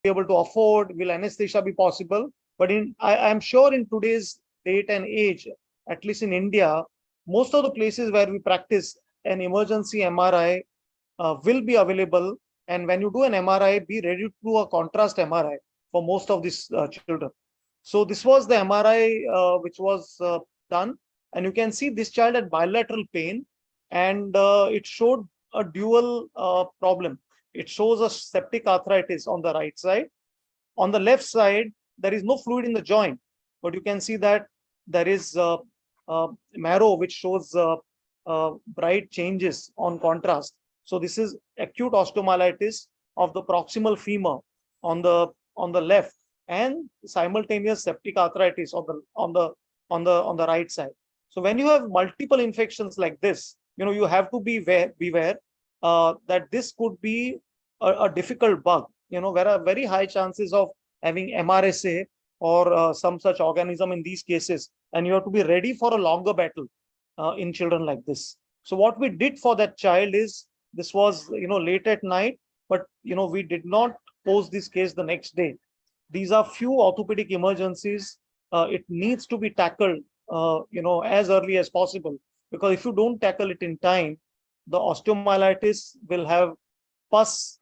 able to afford? Will anesthesia be possible? But I'm sure in today's date and age, at least in India, most of the places where we practice an emergency MRI will be available. And when you do an MRI, be ready to do a contrast MRI for most of these children. So this was the MRI which was done. And you can see this child had bilateral pain, and it showed a dual problem. It shows a septic arthritis on the right side. On the left side, there is no fluid in the joint, but you can see that there is marrow which shows bright changes on contrast. So this is acute osteomyelitis of the proximal femur on the left, and simultaneous septic arthritis on the right side. So when you have multiple infections like this, you have to beware that this could be a difficult bug. There are very high chances of having MRSA or some such organism in these cases, and you have to be ready for a longer battle in children like this. So what we did for that child is, this was late at night, but we did not post this case the next day. These are few orthopedic emergencies. It needs to be tackled as early as possible, because if you don't tackle it in time, the osteomyelitis will have pus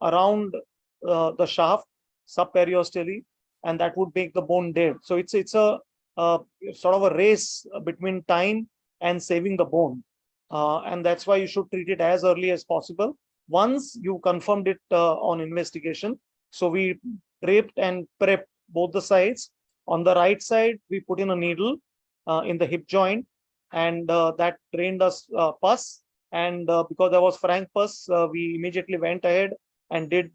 around the shaft subperiosteally, and that would make the bone dead. So it's a sort of a race between time and saving the bone. And that's why you should treat it as early as possible once you confirmed it on investigation. So we draped and prepped both the sides. On the right side, we put in a needle in the hip joint, and that drained us pus. And because there was frank pus, we immediately went ahead and did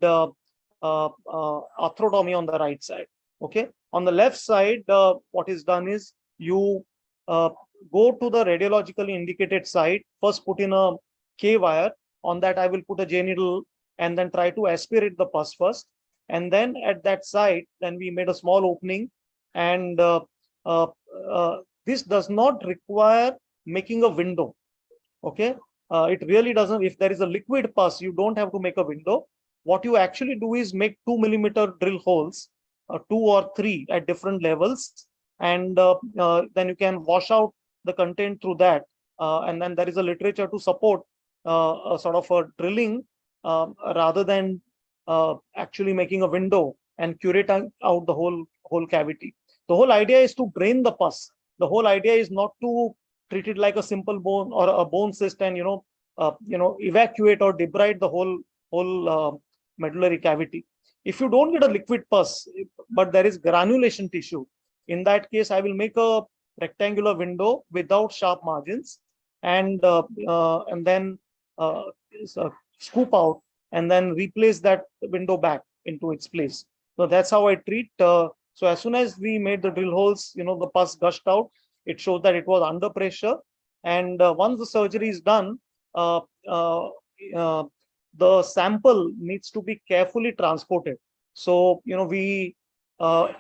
arthrotomy on the right side. Okay. On the left side, what is done is you go to the radiologically indicated site, first put in a K wire. On that, I will put a J needle and then try to aspirate the pus first. And then at that site, then we made a small opening. And this does not require making a window. Okay. It really doesn't. If there is a liquid pus, you don't have to make a window. What you actually do is make 2 millimeter drill holes, 2 or 3 at different levels. And then you can wash out the content through that. And then there is a literature to support a sort of a drilling rather than actually making a window and curate out the whole cavity. The whole idea is to drain the pus. The whole idea is not to treat it like a simple bone or a bone cyst and evacuate or debride the whole medullary cavity. If you don't get a liquid pus, but there is granulation tissue, in that case, I will make a rectangular window without sharp margins, and then scoop out and then replace that window back into its place. So that's how I treat. So as soon as we made the drill holes, the pus gushed out. It shows that it was under pressure. And once the surgery is done, the sample needs to be carefully transported. So, we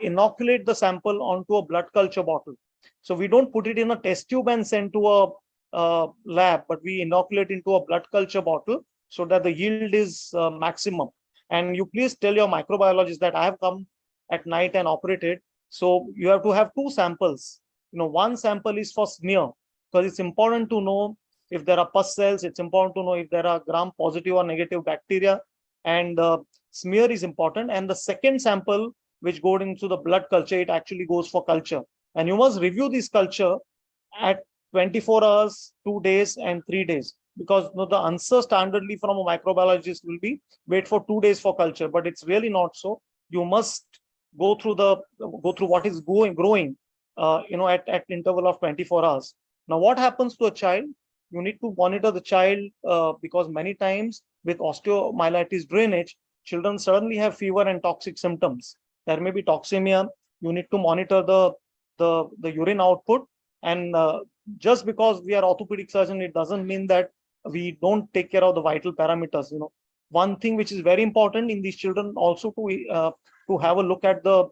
inoculate the sample onto a blood culture bottle. So we don't put it in a test tube and send to a lab, but we inoculate into a blood culture bottle so that the yield is maximum. And you please tell your microbiologist that I have come at night and operated. So you have to have 2 samples. One sample is for smear, because it's important to know if there are pus cells. It's important to know if there are gram-positive or negative bacteria. And smear is important. And the second sample, which goes into the blood culture, it actually goes for culture. And you must review this culture at 24 hours, 2 days, and 3 days. Because the answer standardly from a microbiologist will be wait for 2 days for culture, but it's really not so. You must go through what is growing, at interval of 24 hours. Now, what happens to a child? You need to monitor the child because many times with osteomyelitis drainage, children suddenly have fever and toxic symptoms. There may be toxemia. You need to monitor the urine output. And just because we are orthopedic surgeon, it doesn't mean that we don't take care of the vital parameters. One thing which is very important in these children also to have a look at the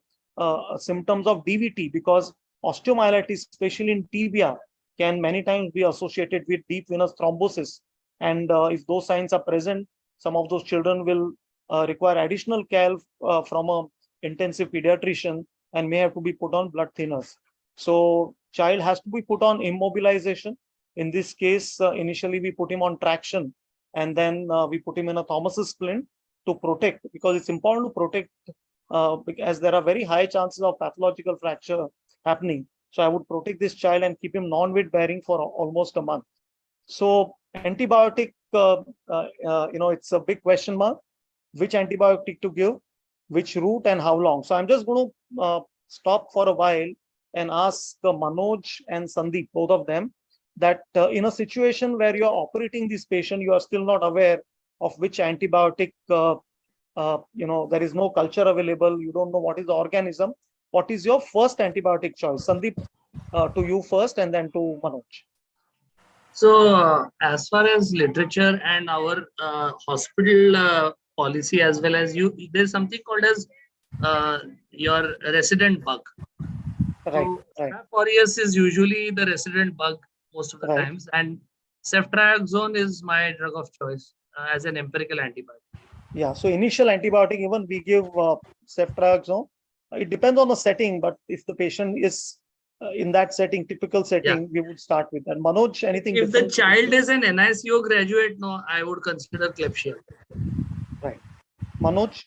symptoms of DVT, because osteomyelitis, especially in tibia, can many times be associated with deep venous thrombosis. And if those signs are present, some of those children will require additional care from a intensive pediatrician and may have to be put on blood thinners. So child has to be put on immobilization. In this case, initially we put him on traction, and then we put him in a Thomas's splint to protect, because it's important to protect as there are very high chances of pathological fracture happening. So I would protect this child and keep him non-weight bearing for almost a month. So antibiotic, it's a big question mark. Which antibiotic to give, which route, and how long? So I'm just going to stop for a while and ask Manoj and Sandeep, both of them, that in a situation where you are operating this patient, you are still not aware of which antibiotic, there is no culture available, you don't know what is the organism. What is your first antibiotic choice? Sandeep, to you first, and then to Manoj. So as far as literature and our hospital policy, as well as there's something called as your resident bug. Right, so right. Staph aureus is usually the resident bug most of the times, and ceftriaxone is my drug of choice as an empirical antibiotic. Yeah, so initial antibiotic, even we give ceftriaxone. It depends on the setting, but if the patient is in that setting, typical setting, we would start with that. Manoj, anything if different? The child is an NICO graduate, no, I would consider Klebsiella. Right. Manoj?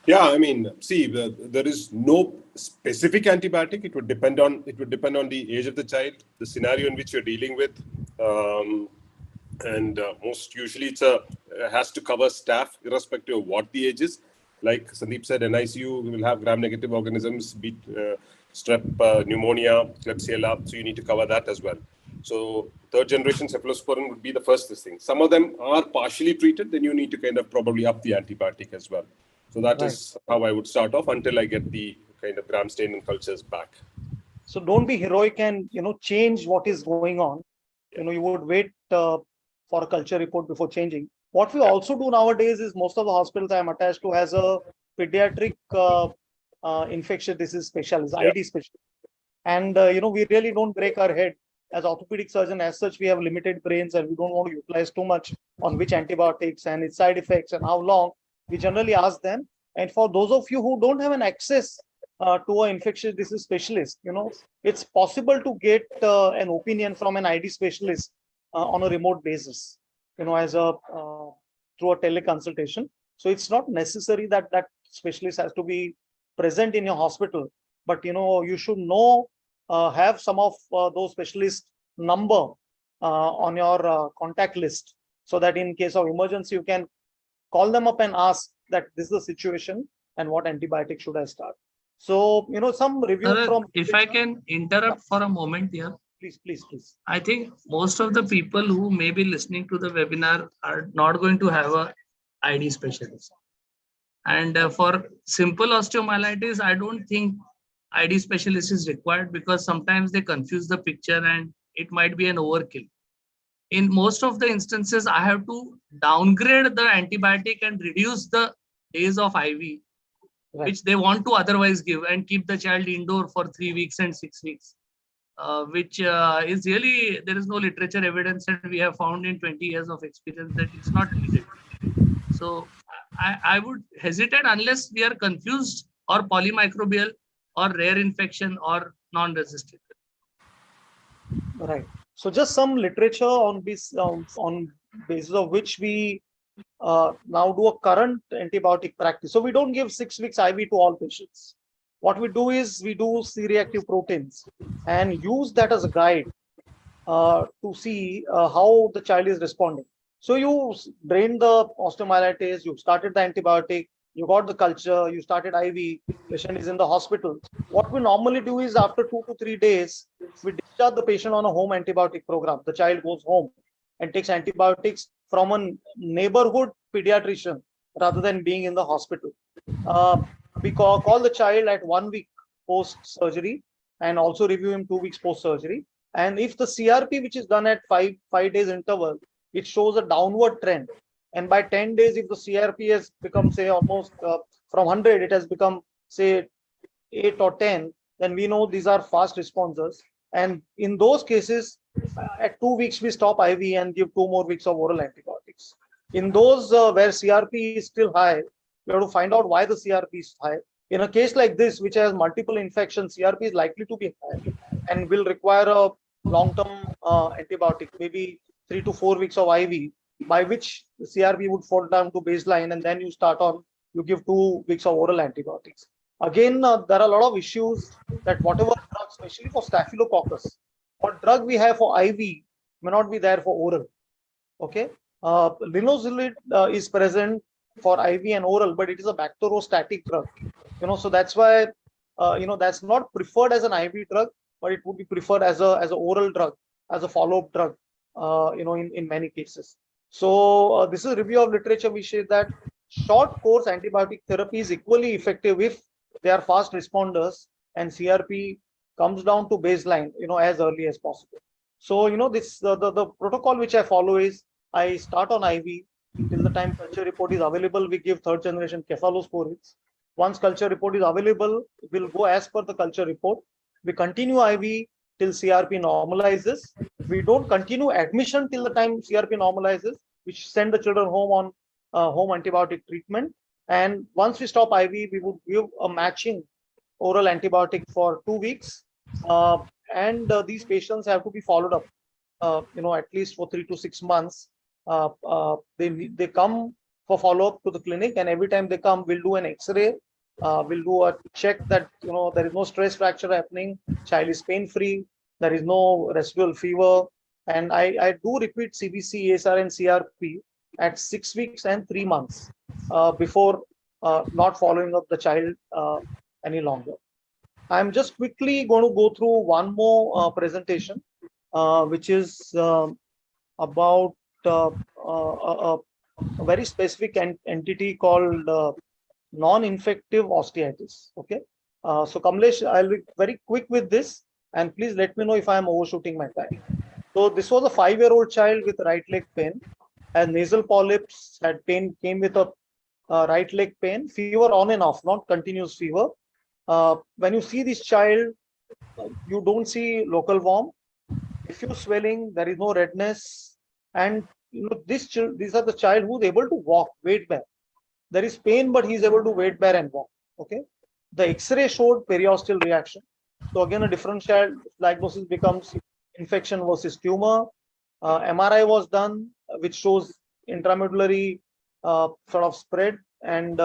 Yeah, I mean, see, there is no specific antibiotic. It would depend on the age of the child, the scenario in which you're dealing with, and most usually has to cover staph, irrespective of what the age is. Like Sandeep said, NICU will have gram-negative organisms, strep, pneumonia, Klebsiella. So you need to cover that as well. So third generation cephalosporin would be the first thing. Some of them are partially treated. Then you need to kind of probably up the antibiotic as well. So that is how I would start off until I get the kind of gram stain and cultures back. So don't be heroic and change what is going on. You would wait for a culture report before changing. What we also do nowadays is most of the hospitals I am attached to has a pediatric infectious disease specialist, ID specialist. And we really don't break our head as orthopedic surgeon. As such, we have limited brains and we don't want to utilize too much on which antibiotics and its side effects and how long. We generally ask them. And for those of you who don't have an access to an infectious disease specialist, it's possible to get an opinion from an ID specialist on a remote basis, as a through a teleconsultation. So it's not necessary that that specialist has to be present in your hospital, but you should have some of those specialists number on your contact list, so that in case of emergency you can call them up and ask that this is the situation and what antibiotic should I start. So some review from. If I can interrupt for a moment here. Please. I think most of the people who may be listening to the webinar are not going to have a ID specialist. And for simple osteomyelitis, I don't think ID specialist is required, because sometimes they confuse the picture and it might be an overkill. In most of the instances, I have to downgrade the antibiotic and reduce the days of IV, which they want to otherwise give, and keep the child indoor for 3 weeks and 6 weeks. Which is really, there is no literature evidence, and we have found in 20 years of experience that it's not needed. So I would hesitate unless we are confused or polymicrobial or rare infection or non-resistant. Right. So just some literature on basis of which we now do a current antibiotic practice. So we don't give 6 weeks IV to all patients. What we do is we do C-reactive proteins and use that as a guide to see how the child is responding. So you drain the osteomyelitis, you started the antibiotic, you got the culture, you started IV, patient is in the hospital. What we normally do is after 2 to 3 days, we discharge the patient on a home antibiotic program. The child goes home and takes antibiotics from a neighborhood pediatrician rather than being in the hospital. We call the child at 1 week post-surgery and also review him 2 weeks post-surgery. And if the CRP, which is done at 5 days interval, it shows a downward trend. And by 10 days, if the CRP has become, say, almost from 100, it has become, say, 8 or 10, then we know these are fast responses. And in those cases, at 2 weeks, we stop IV and give 2 more weeks of oral antibiotics. In those where CRP is still high, We have to find out why the CRP is high. In a case like this, which has multiple infections, CRP is likely to be high and will require a long-term antibiotic, maybe 3 to 4 weeks of IV, by which the CRP would fall down to baseline, and then you give 2 weeks of oral antibiotics. Again, there are a lot of issues that whatever drug, especially for staphylococcus, what drug we have for IV may not be there for oral. Okay, linezolid is present for IV and oral, but it is a bacteriostatic drug. So that's why that's not preferred as an IV drug, but it would be preferred as a oral drug, as a follow-up drug. In many cases. So this is a review of literature. We say that short course antibiotic therapy is equally effective if they are fast responders and CRP comes down to baseline, as early as possible. So, this the protocol which I follow is I start on IV till the time culture report is available. We give third generation cephalosporins. Once culture report is available, we'll go as per the culture report. We continue IV till CRP normalizes. We don't continue admission till the time CRP normalizes. We send the children home on home antibiotic treatment. And once we stop IV, we would give a matching oral antibiotic for 2 weeks. And these patients have to be followed up, at least for 3 to 6 months. They come for follow-up to the clinic, and every time they come, we'll do an X-ray. We'll do a check that there is no stress fracture happening, child is pain-free, there is no residual fever, and I do repeat CBC, ASR, and CRP at 6 weeks and 3 months before not following up the child any longer. I'm just quickly going to go through one more presentation, which is about a very specific entity called non-infective osteitis. Okay, so Kamlesh, I'll be very quick with this, and please let me know if I am overshooting my time. So this was a 5-year-old child with right leg pain, had nasal polyps, had pain, came with a right leg pain, fever on and off, not continuous fever. When you see this child, you don't see local warmth, diffuse swelling, there is no redness, and these are the child who's able to walk, weight bear. There is pain, but he's able to weight bear and walk. Okay, the X-ray showed periosteal reaction. So again, a differential diagnosis becomes infection versus tumor. MRI was done, which shows intramedullary sort of spread, and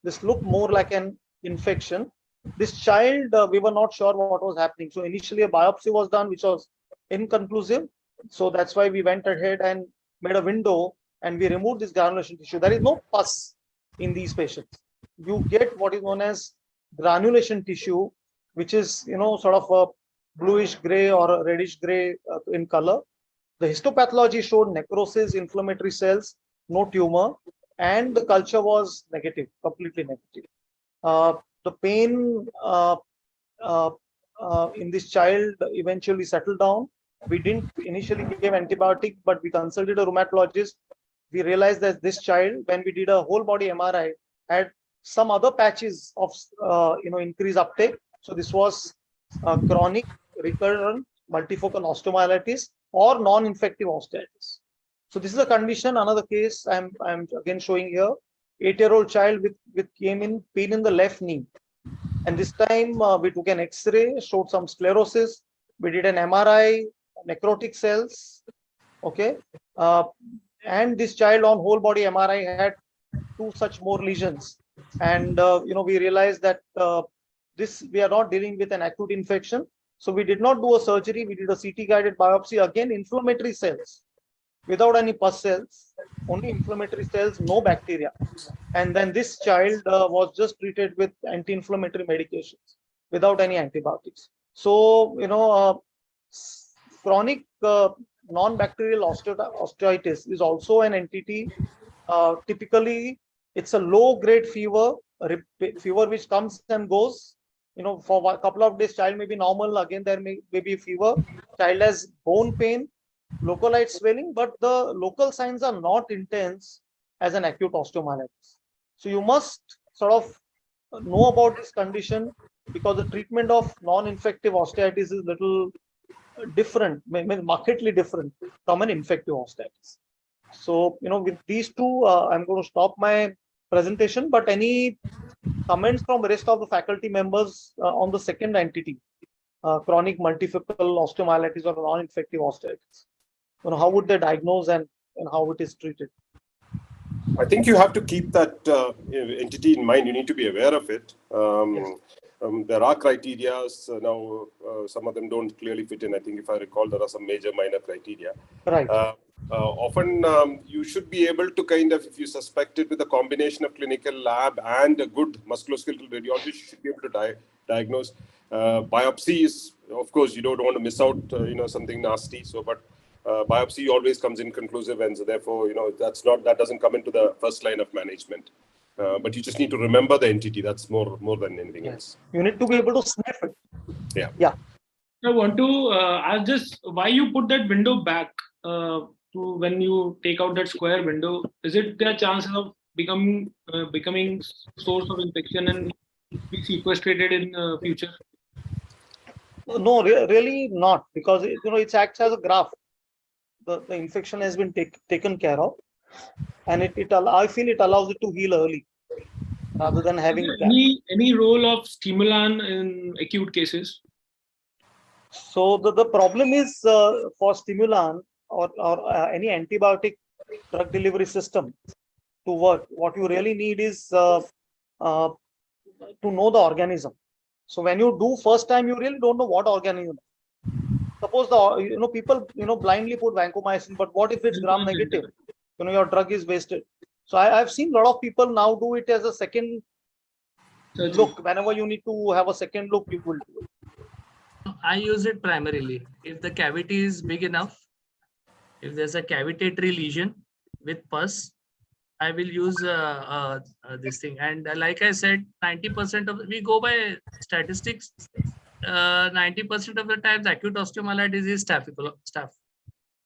this looked more like an infection. This child, we were not sure what was happening. So initially a biopsy was done, which was inconclusive. So that's why we went ahead and made a window and we removed this granulation tissue. There is no pus in these patients. You get what is known as granulation tissue, which is, sort of a bluish gray or a reddish gray in color. The histopathology showed necrosis, inflammatory cells, no tumor, and the culture was negative, completely negative. The pain in this child eventually settled down. We didn't initially give antibiotic, but we consulted a rheumatologist. We realized that this child, when we did a whole body MRI, had some other patches of increased uptake. So this was chronic, recurrent, multifocal osteomyelitis or non-infective osteitis. So this is a condition. Another case I'm again showing here. 8-year-old child with came in pain in the left knee, and this time we took an X-ray, showed some sclerosis. We did an MRI, necrotic cells. Okay, and this child on whole body MRI had 2 such more lesions, and we realized that we are not dealing with an acute infection. So we did not do a surgery. We did a CT guided biopsy. Again, inflammatory cells without any pus cells, only inflammatory cells, no bacteria. And then this child was just treated with anti-inflammatory medications without any antibiotics. So, chronic non-bacterial osteitis is also an entity. Typically, it's a low-grade fever, fever which comes and goes. For a couple of days, child may be normal. Again, there may be fever. Child has bone pain, localized swelling, but the local signs are not intense as an acute osteomyelitis. So you must sort of know about this condition, because the treatment of non-infective osteitis is little different, markedly different from an infective osteitis. So, with these two, I'm going to stop my presentation, but any comments from the rest of the faculty members on the second entity, chronic multifocal osteomyelitis or non-infective osteoitis? How would they diagnose and how it is treated? I think you have to keep that entity in mind. You need to be aware of it. Yes. There are criteria. Now, some of them don't clearly fit in. I think if I recall, there are some major minor criteria. Right. Often you should be able to kind of, if you suspect it with a combination of clinical lab and a good musculoskeletal radiologist, you should be able to diagnose. Biopsy is, of course, you don't want to miss out, something nasty. So, but biopsy always comes inconclusive, and so therefore, that doesn't come into the first line of management. But you just need to remember the entity. That's more than anything else. You need to be able to sniff it. Yeah. I want to ask just why you put that window back to when you take out that square window. Is it their chances of becoming source of infection and be sequestrated in future? No, really not, because it acts as a graft. The infection has been taken care of, and I feel it allows it to heal early rather than having any role of stimulant in acute cases? So the problem is for stimulant or any antibiotic drug delivery system to work, what you really need is to know the organism. So when you do first time, you really don't know what organism. Suppose people blindly put vancomycin, but what if it's gram negative? Your drug is wasted. So I've seen a lot of people now do it as a second look. Whenever you need to have a second look, you will do it. I use it primarily if the cavity is big enough. If there's a cavitatory lesion with pus, I will use this thing. And like I said, 90% of we go by statistics. 90% of the times acute osteomyelitis is staph.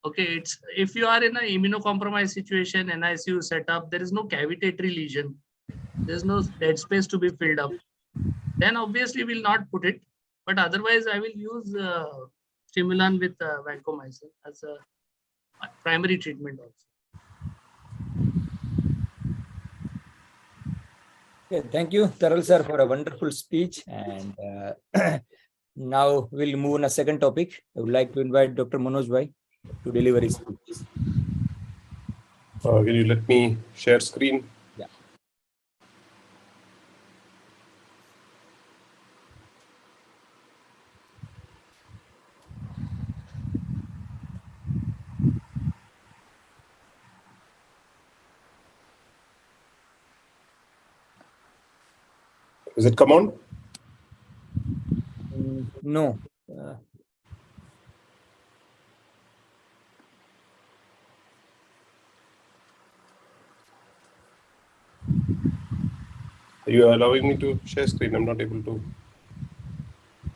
Okay, it's if you are in an immunocompromised situation, NICU setup, there is no cavitatory lesion, there's no dead space to be filled up, then obviously we'll not put it. But otherwise, I will use stimulant with vancomycin as a primary treatment also. Okay, thank you, Taral sir, for a wonderful speech. And now we'll move on a second topic. I would like to invite Dr. Manoj Bhai to deliver his speech. Can you let me share screen? Yeah. Is it come on? No. Are you allowing me to share screen? I'm not able to.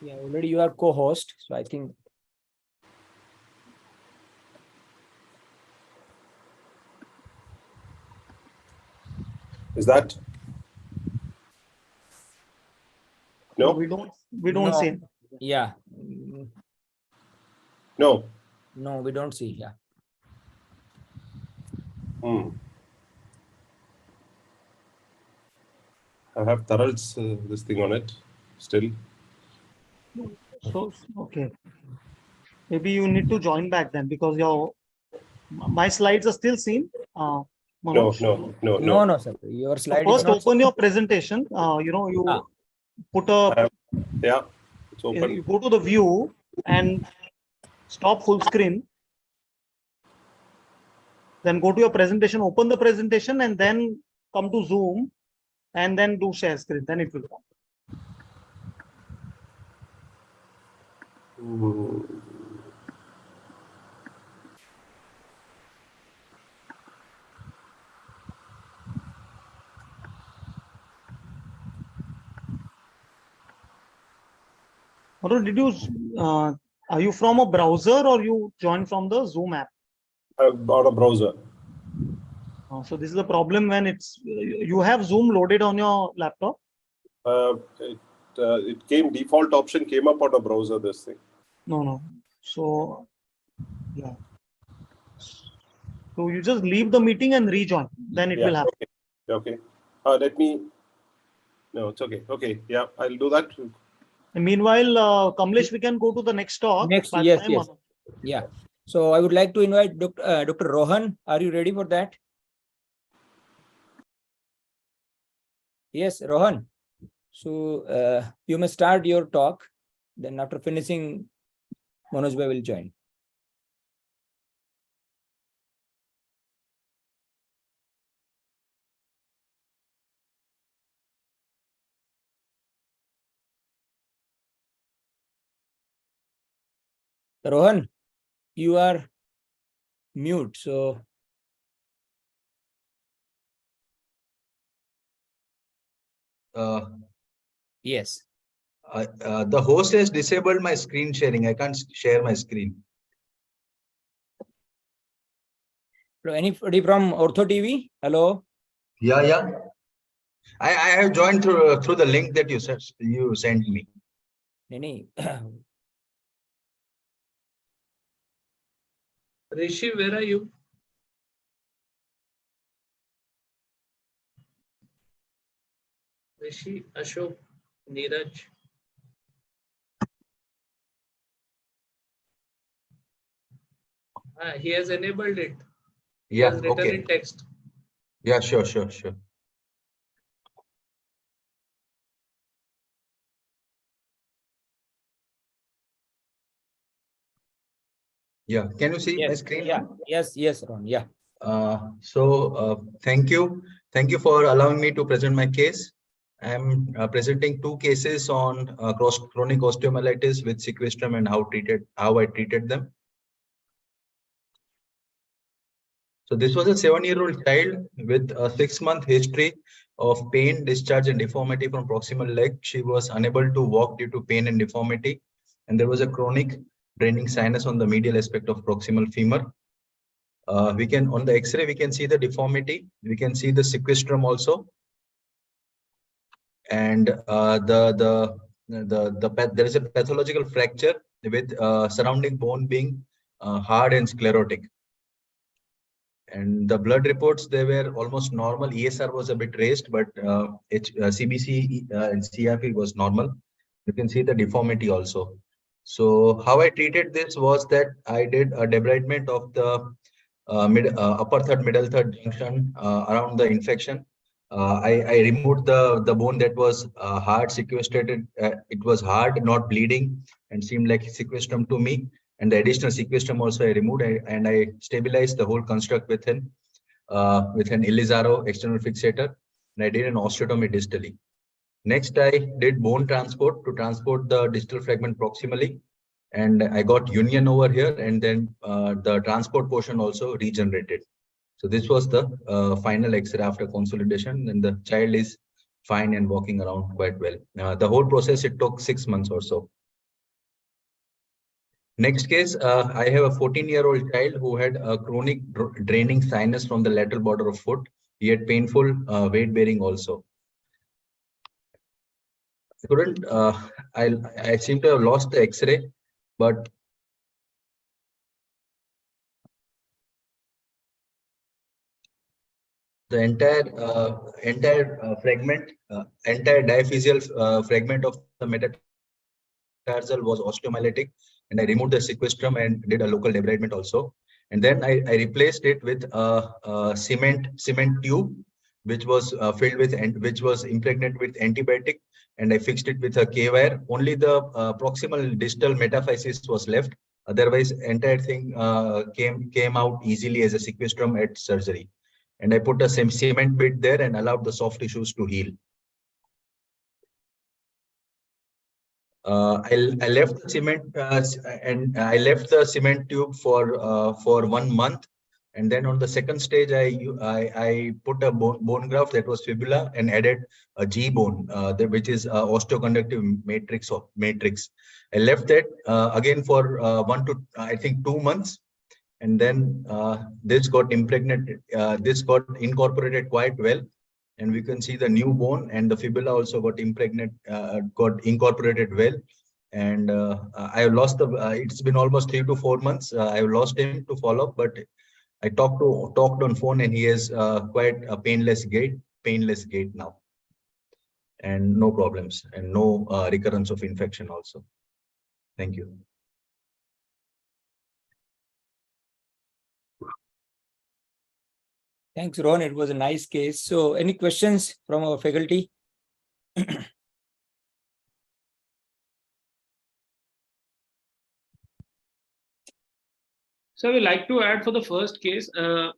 Yeah, already you are co-host, so I think. Is that? No, we don't No. see. Yeah. No. No, we don't see. Yeah. I have Taral's this thing on it still. So okay, maybe you need to join back then, because my slides are still seen. Manoj. No, sir. Your slide So is first not open your presentation. You put a yeah, it's open. you go to the view and stop full screen. Then go to your presentation, open the presentation, and then come to Zoom, and then do share screen. Then it will come. Did you? Are you from a browser or you join from the Zoom app? On a browser. So this is the problem when you have Zoom loaded on your laptop. It came default option came up on a browser. This thing. No. So yeah. So you just leave the meeting and rejoin. Then it will happen. Okay. Let me. No, it's okay. Okay, yeah, I'll do that. And meanwhile, Kamlesh, we can go to the next talk. Next, By the yes, time, yes. Yeah. So I would like to invite Dr. Rohan. Are you ready for that? Yes, Rohan. So you may start your talk. Then after finishing, Manoj bhai will join. Rohan, you are mute. So yes. The host has disabled my screen sharing. I can't share my screen. So anybody from OrthoTV? Hello. Yeah, yeah. I have joined through the link that you sent me. Nini. Rishi, where are you? Rishi, Ashok, Neeraj. He has enabled it. He Yeah, has written okay. in text. Yeah, sure. Yeah, can you see my screen? Yeah. Yes, Rohan. Yeah. Thank you for allowing me to present my case. I'm presenting two cases on chronic osteomyelitis with sequestrum and how I treated them. So this was a 7-year-old child with a 6-month history of pain, discharge, and deformity from proximal leg. She was unable to walk due to pain and deformity, and there was a chronic draining sinus on the medial aspect of proximal femur. We can, on the X-ray, we can see the deformity. We can see the sequestrum also, and there is a pathological fracture with surrounding bone being hard and sclerotic. And the blood reports, they were almost normal. ESR was a bit raised, but CBC and CRP was normal. You can see the deformity also. So how I treated this was that I did a debridement of the upper third, middle third junction around the infection. I removed the bone that was hard, sequestrated. It was hard, not bleeding, and seemed like sequestrum to me. And the additional sequestrum also I removed, and I stabilized the whole construct with an Ilizaro external fixator, and I did an osteotomy distally. Next, I did bone transport to transport the distal fragment proximally, and I got union over here, and then the transport portion also regenerated. So this was the final X-ray after consolidation, and the child is fine and walking around quite well. The whole process, it took 6 months or so. Next case, I have a 14-year-old child who had a chronic draining sinus from the lateral border of foot. He had painful weight bearing also. I seem to have lost the X-ray, but the entire diaphyseal fragment of the metatarsal was osteomyelitic, and I removed the sequestrum and did a local debridement also. And then I replaced it with a cement tube, which was filled with and which was impregnated with antibiotic, and I fixed it with a K-wire. Only the proximal distal metaphysis was left. Otherwise, entire thing came out easily as a sequestrum at surgery. And I put a cement bit there and allowed the soft tissues to heal. I left the cement and I left the cement tube for 1 month, and then on the second stage I put a bone graft that was fibula and added a G bone, which is osteoconductive matrix. I left that again for 1 to I think 2 months, and then this got impregnated. This got incorporated quite well. And we can see the new bone and the fibula also got incorporated well. And I have lost it's been almost 3 to 4 months. I have lost him to follow up, but I talked on phone, and he has quite a painless gait. painless gait now, and no problems and no recurrence of infection also. Thank you. Thanks, Rohan. It was a nice case. So any questions from our faculty? So we like to add for the first case,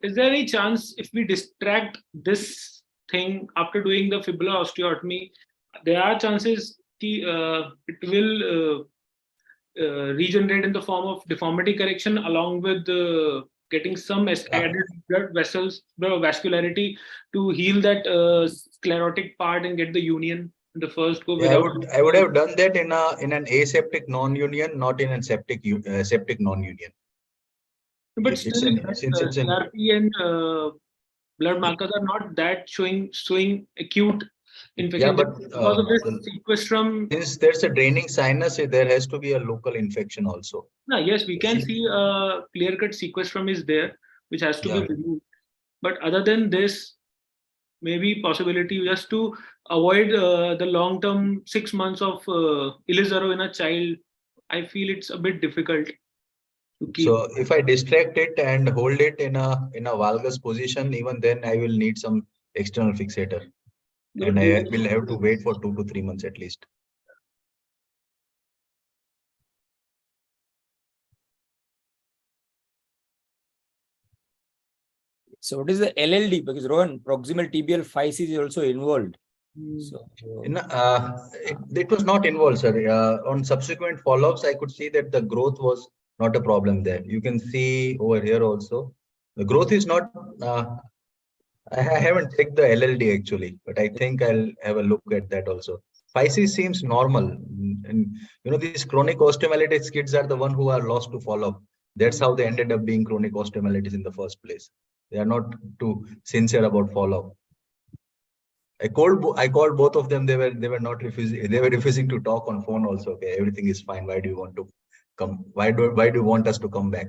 is there any chance if we distract this thing after doing the fibular osteotomy, there are chances it will regenerate in the form of deformity correction along with getting some added blood vessels, vascularity to heal that sclerotic part and get the union in the first go. Yeah, I would have done that in an aseptic non-union, not in a septic non-union. But still, CRP and blood markers are not that showing acute infection. Yeah, but because of this sequestrum. Since there's a draining sinus, there has to be a local infection also. No, yes, we can see a clear-cut sequestrum is there, which has to be removed. But other than this, maybe possibility just to avoid the long-term 6 months of Ilizaro in a child. I feel it's a bit difficult. So if I distract it and hold it in a valgus position, even then I will need some external fixator, and I will have to wait for 2 to 3 months at least. So what is the LLD? Because Rohan, proximal tibial physis is also involved. So it was not involved, sir. On subsequent follow-ups, I could see that the growth was not a problem there. You can see over here also, the growth is not. I haven't checked the LLD actually, but I think I'll have a look at that also. Physis seems normal, and these chronic osteomyelitis kids are the one who are lost to follow-up. That's how they ended up being chronic osteomyelitis in the first place. They are not too sincere about follow-up. I called both of them. They were not refusing. They were refusing to talk on phone also. Okay, everything is fine. Why do you want to come? Why do you want us to come back?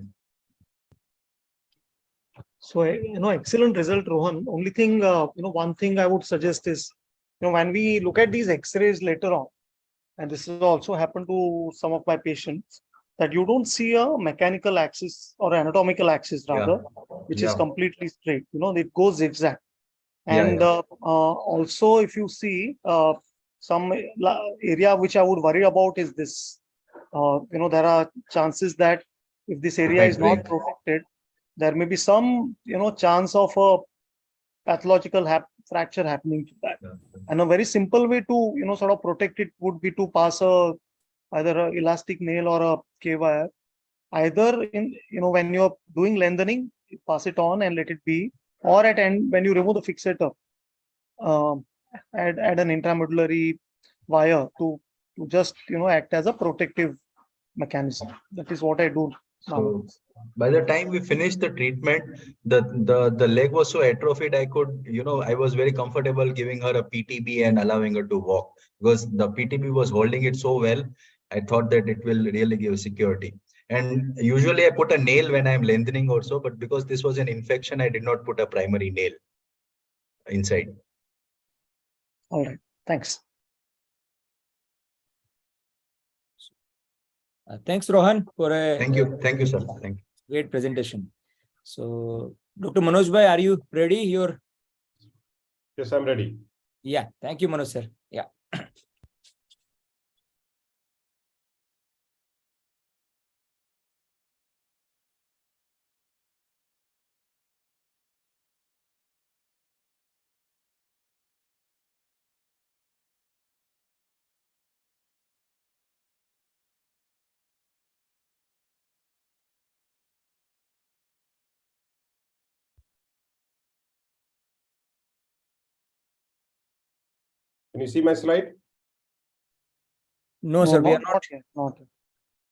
So excellent result, Rohan. Only thing one thing I would suggest is when we look at these X-rays later on, and this has also happened to some of my patients, that you don't see a mechanical axis or anatomical axis rather, which is completely straight. It goes zigzag. And also, if you see some area which I would worry about is this. There are chances that if this area is not protected, there may be some chance of a pathological fracture happening to that. And a very simple way to sort of protect it would be to pass either an elastic nail or a K-wire. Either when you're doing lengthening, you pass it on and let it be. Or at end, when you remove the fixator, add an intramedullary wire to just act as a protective mechanism. That is what I do. So by the time we finished the treatment, the leg was so atrophied. I was very comfortable giving her a PTB and allowing her to walk, because the PTB was holding it so well. I thought that it will really give security. And usually I put a nail when I'm lengthening also, but because this was an infection, I did not put a primary nail inside. All right. Thanks. Thanks, Rohan, for a Thank you, sir. Thank you. Great presentation. So, Dr. Manoj Bhai, are you ready? Yes, I'm ready. Yeah. Thank you, Manoj sir. Yeah. Can you see my slide? No, sir, we are not yet. Not yet.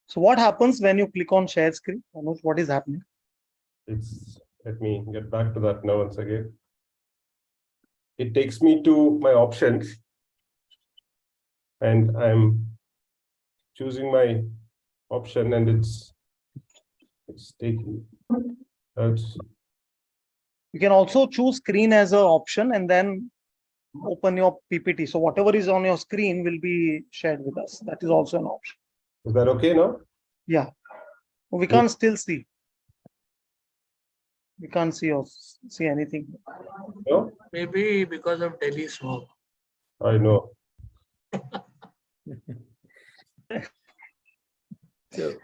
So what happens when you click on share screen? Manoj, what is happening? Let me get back to that now once again. It takes me to my options, and I'm choosing my option, and it's taking. You can also choose screen as an option, and then open your PPT. So whatever is on your screen will be shared with us. That is also an option. Is that okay now? Yeah. We can't still see. We can't see or see anything. No? Maybe because of Delhi smoke. I know. So,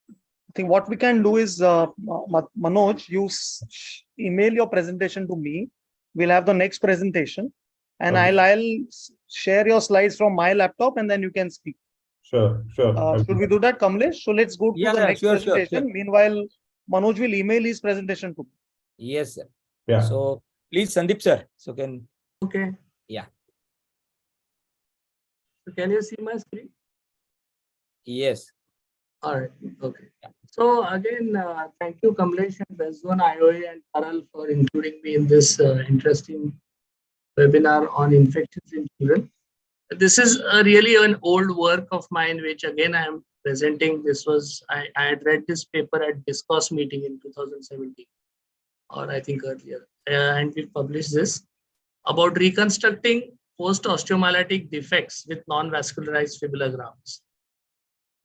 I think what we can do is, Manoj, you email your presentation to me. We'll have the next presentation, and Okay. I'll share your slides from my laptop, and then you can speak. Sure. Should we do that, Kamlesh? So let's go to Yeah, the yeah, next sure. presentation. Meanwhile, Manoj will email his presentation to me. Yes, sir. Yeah. So please, Sandeep sir. So can Okay. Yeah. So can you see my screen? yes. All right. Okay. So again, thank you, Kamlesh and Zone IOA and Taral for including me in this interesting webinar on infections in children. This is really an old work of mine, which again I am presenting. This was I had read this paper at Discourse meeting in 2017, or I think earlier, and we published this about reconstructing post-osteomyelitic defects with non-vascularized fibular grafts.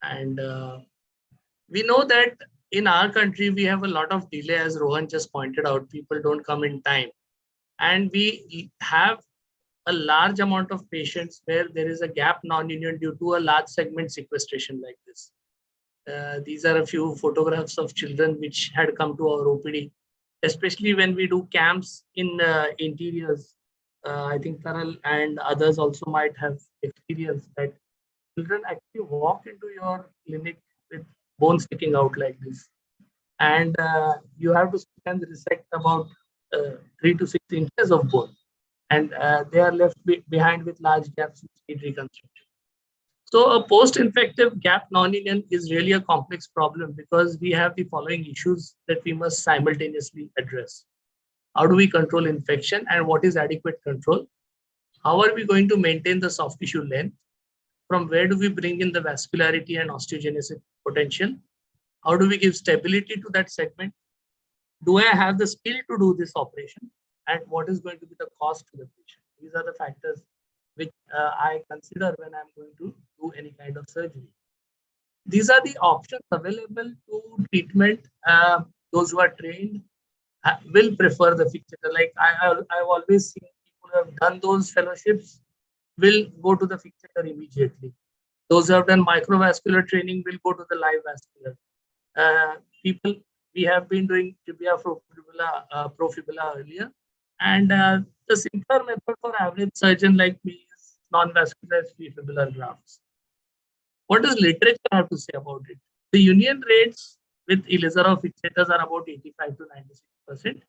And we know that in our country, we have a lot of delay, as Rohan just pointed out. People don't come in time. And we have a large amount of patients where there is a gap non-union due to a large segment sequestration like this. These are a few photographs of children which had come to our OPD, especially when we do camps in interiors. I think Taral and others also might have experienced that children actually walk into your clinic with bones sticking out like this. And you have to sometimes resect about 3 to 6 inches of bone. And they are left behind with large gaps which need reconstruction. So a post-infective gap non-union is really a complex problem because we have the following issues that we must simultaneously address. How do we control infection and what is adequate control? How are we going to maintain the soft tissue length? From where do we bring in the vascularity and osteogenesis potential? How do we give stability to that segment? Do I have the skill to do this operation? And what is going to be the cost to the patient? These are the factors which I consider when I'm going to do any kind of surgery. These are the options available to treatment. Those who are trained will prefer the fixator. Like I've always seen people who have done those fellowships will go to the fixator immediately. Those who have done microvascular training will go to the live vascular. People, we have been doing tibia profibula earlier, and the simpler method for average surgeon like me is non-vascularized fibular grafts. What does literature have to say about it? The union rates with Ilizarov fixators are about 85 to 96%.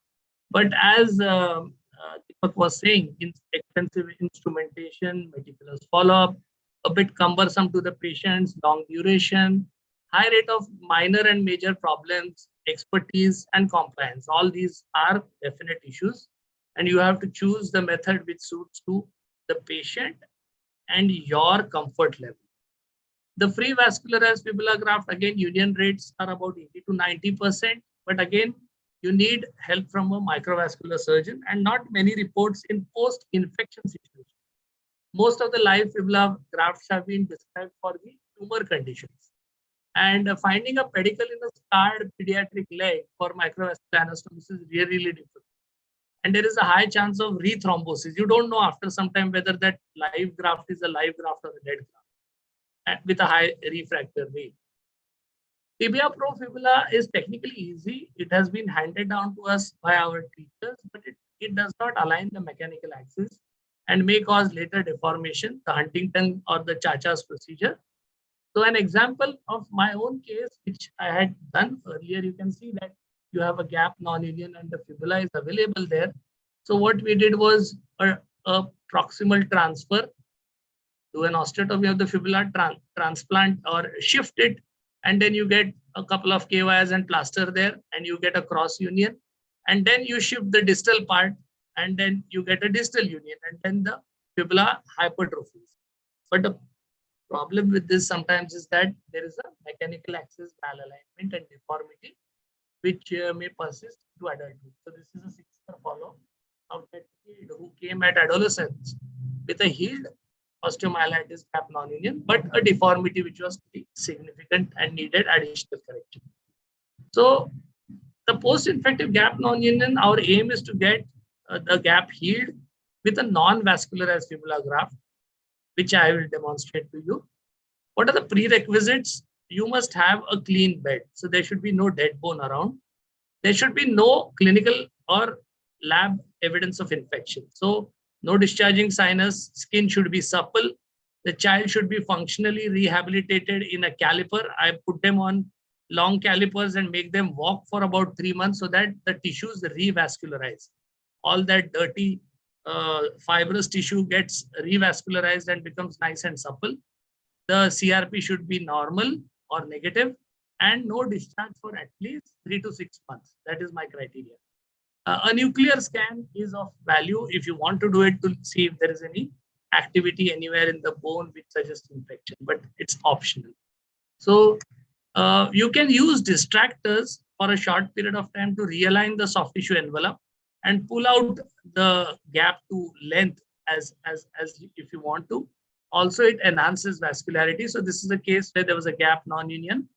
But as Deepak was saying, expensive instrumentation, meticulous follow-up, a bit cumbersome to the patients, long duration, high rate of minor and major problems, expertise, and compliance. All these are definite issues. And you have to choose the method which suits to the patient and your comfort level. The free vascularized fibular graft, again, union rates are about 80 to 90%. But again, you need help from a microvascular surgeon and not many reports in post-infection situations. Most of the live fibular grafts have been described for the tumor conditions. And finding a pedicle in a scarred pediatric leg for microvascular anastomosis is really, really difficult. And there is a high chance of rethrombosis. You don't know after some time whether that live graft is a live graft or a dead graft with a high refractor rate. Tibia profibula is technically easy. It has been handed down to us by our teachers, but it does not align the mechanical axis and may cause later deformation, the Huntington or the Chacha's procedure. So an example of my own case, which I had done earlier, you can see that you have a gap non-union and the fibula is available there. So what we did was a proximal transfer, do an osteotomy of the fibula, transplant or shift it, and then you get a couple of KYs and plaster there, and you get a cross union, and then you shift the distal part, and then you get a distal union, and then the fibula hypertrophies. But the problem with this sometimes is that there is a mechanical axis malalignment and deformity, which may persist to adulthood. So this is a 6-year follow-up of that kid who came at adolescence with a healed osteomyelitis gap nonunion, but a deformity which was significant and needed additional correction. So the post-infective gap nonunion, our aim is to get the gap healed with a non-vascularized fibula graft, which I will demonstrate to you. What are the prerequisites? You must have a clean bed. So there should be no dead bone around. There should be no clinical or lab evidence of infection. So no discharging sinus, skin should be supple. The child should be functionally rehabilitated in a caliper. I put them on long calipers and make them walk for about 3 months so that the tissues revascularize. All that dirty fibrous tissue gets revascularized and becomes nice and supple. The CRP should be normal or negative and no discharge for at least 3 to 6 months. That is my criteria. A nuclear scan is of value if you want to do it to see if there is any activity anywhere in the bone which suggests infection, but it's optional. So you can use distractors for a short period of time to realign the soft tissue envelope and pull out the gap to length as if you want to. Also, it enhances vascularity. So this is a case where there was a gap non-union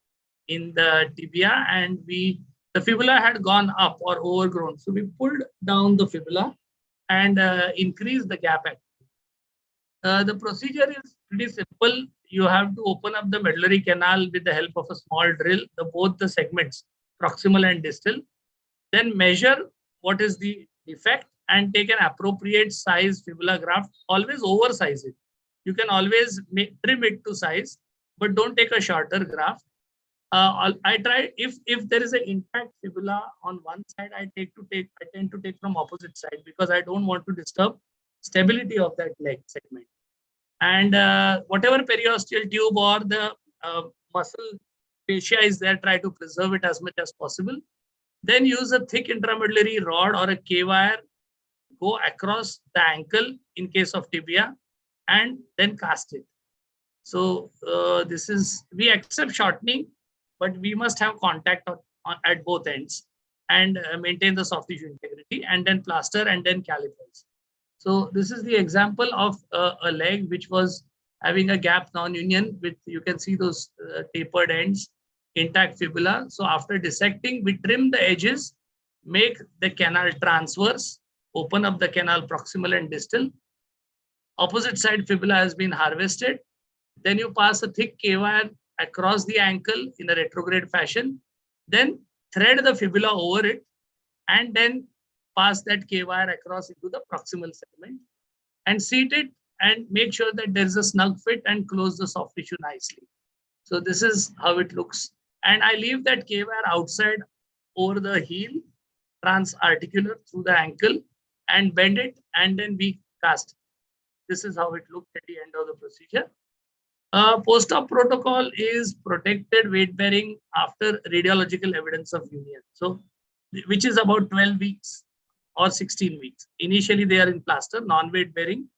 in the tibia and the fibula had gone up or overgrown. So we pulled down the fibula and increased the gap. The procedure is pretty simple. You have to open up the medullary canal with the help of a small drill, both the segments, proximal and distal. Then measure what is the defect and take an appropriate size fibula graft. Always oversize it. You can always trim it to size, but don't take a shorter graft. I try if there is an intact fibula on one side, I tend to take from opposite side because I don't want to disturb stability of that leg segment. And whatever periosteal tube or the muscle fascia is there, try to preserve it as much as possible. Then use a thick intramedullary rod or a K-wire, go across the ankle in case of tibia, and then cast it. So we accept shortening, but we must have contact at both ends and maintain the soft tissue integrity, and then plaster and then calipers. So this is the example of a leg which was having a gap non-union with, you can see those tapered ends, intact fibula. So after dissecting, we trim the edges, make the canal transverse, open up the canal proximal and distal. Opposite side fibula has been harvested. Then you pass a thick K-wire across the ankle in a retrograde fashion. Then thread the fibula over it and then pass that K-wire across into the proximal segment and seat it and make sure that there is a snug fit and close the soft tissue nicely. So this is how it looks. And I leave that K-wire outside over the heel, transarticular through the ankle, and bend it, and then we cast. This is how it looked at the end of the procedure. Post-op protocol is protected weight bearing after radiological evidence of union. So, which is about 12 weeks or 16 weeks. Initially, they are in plaster, non-weight bearing.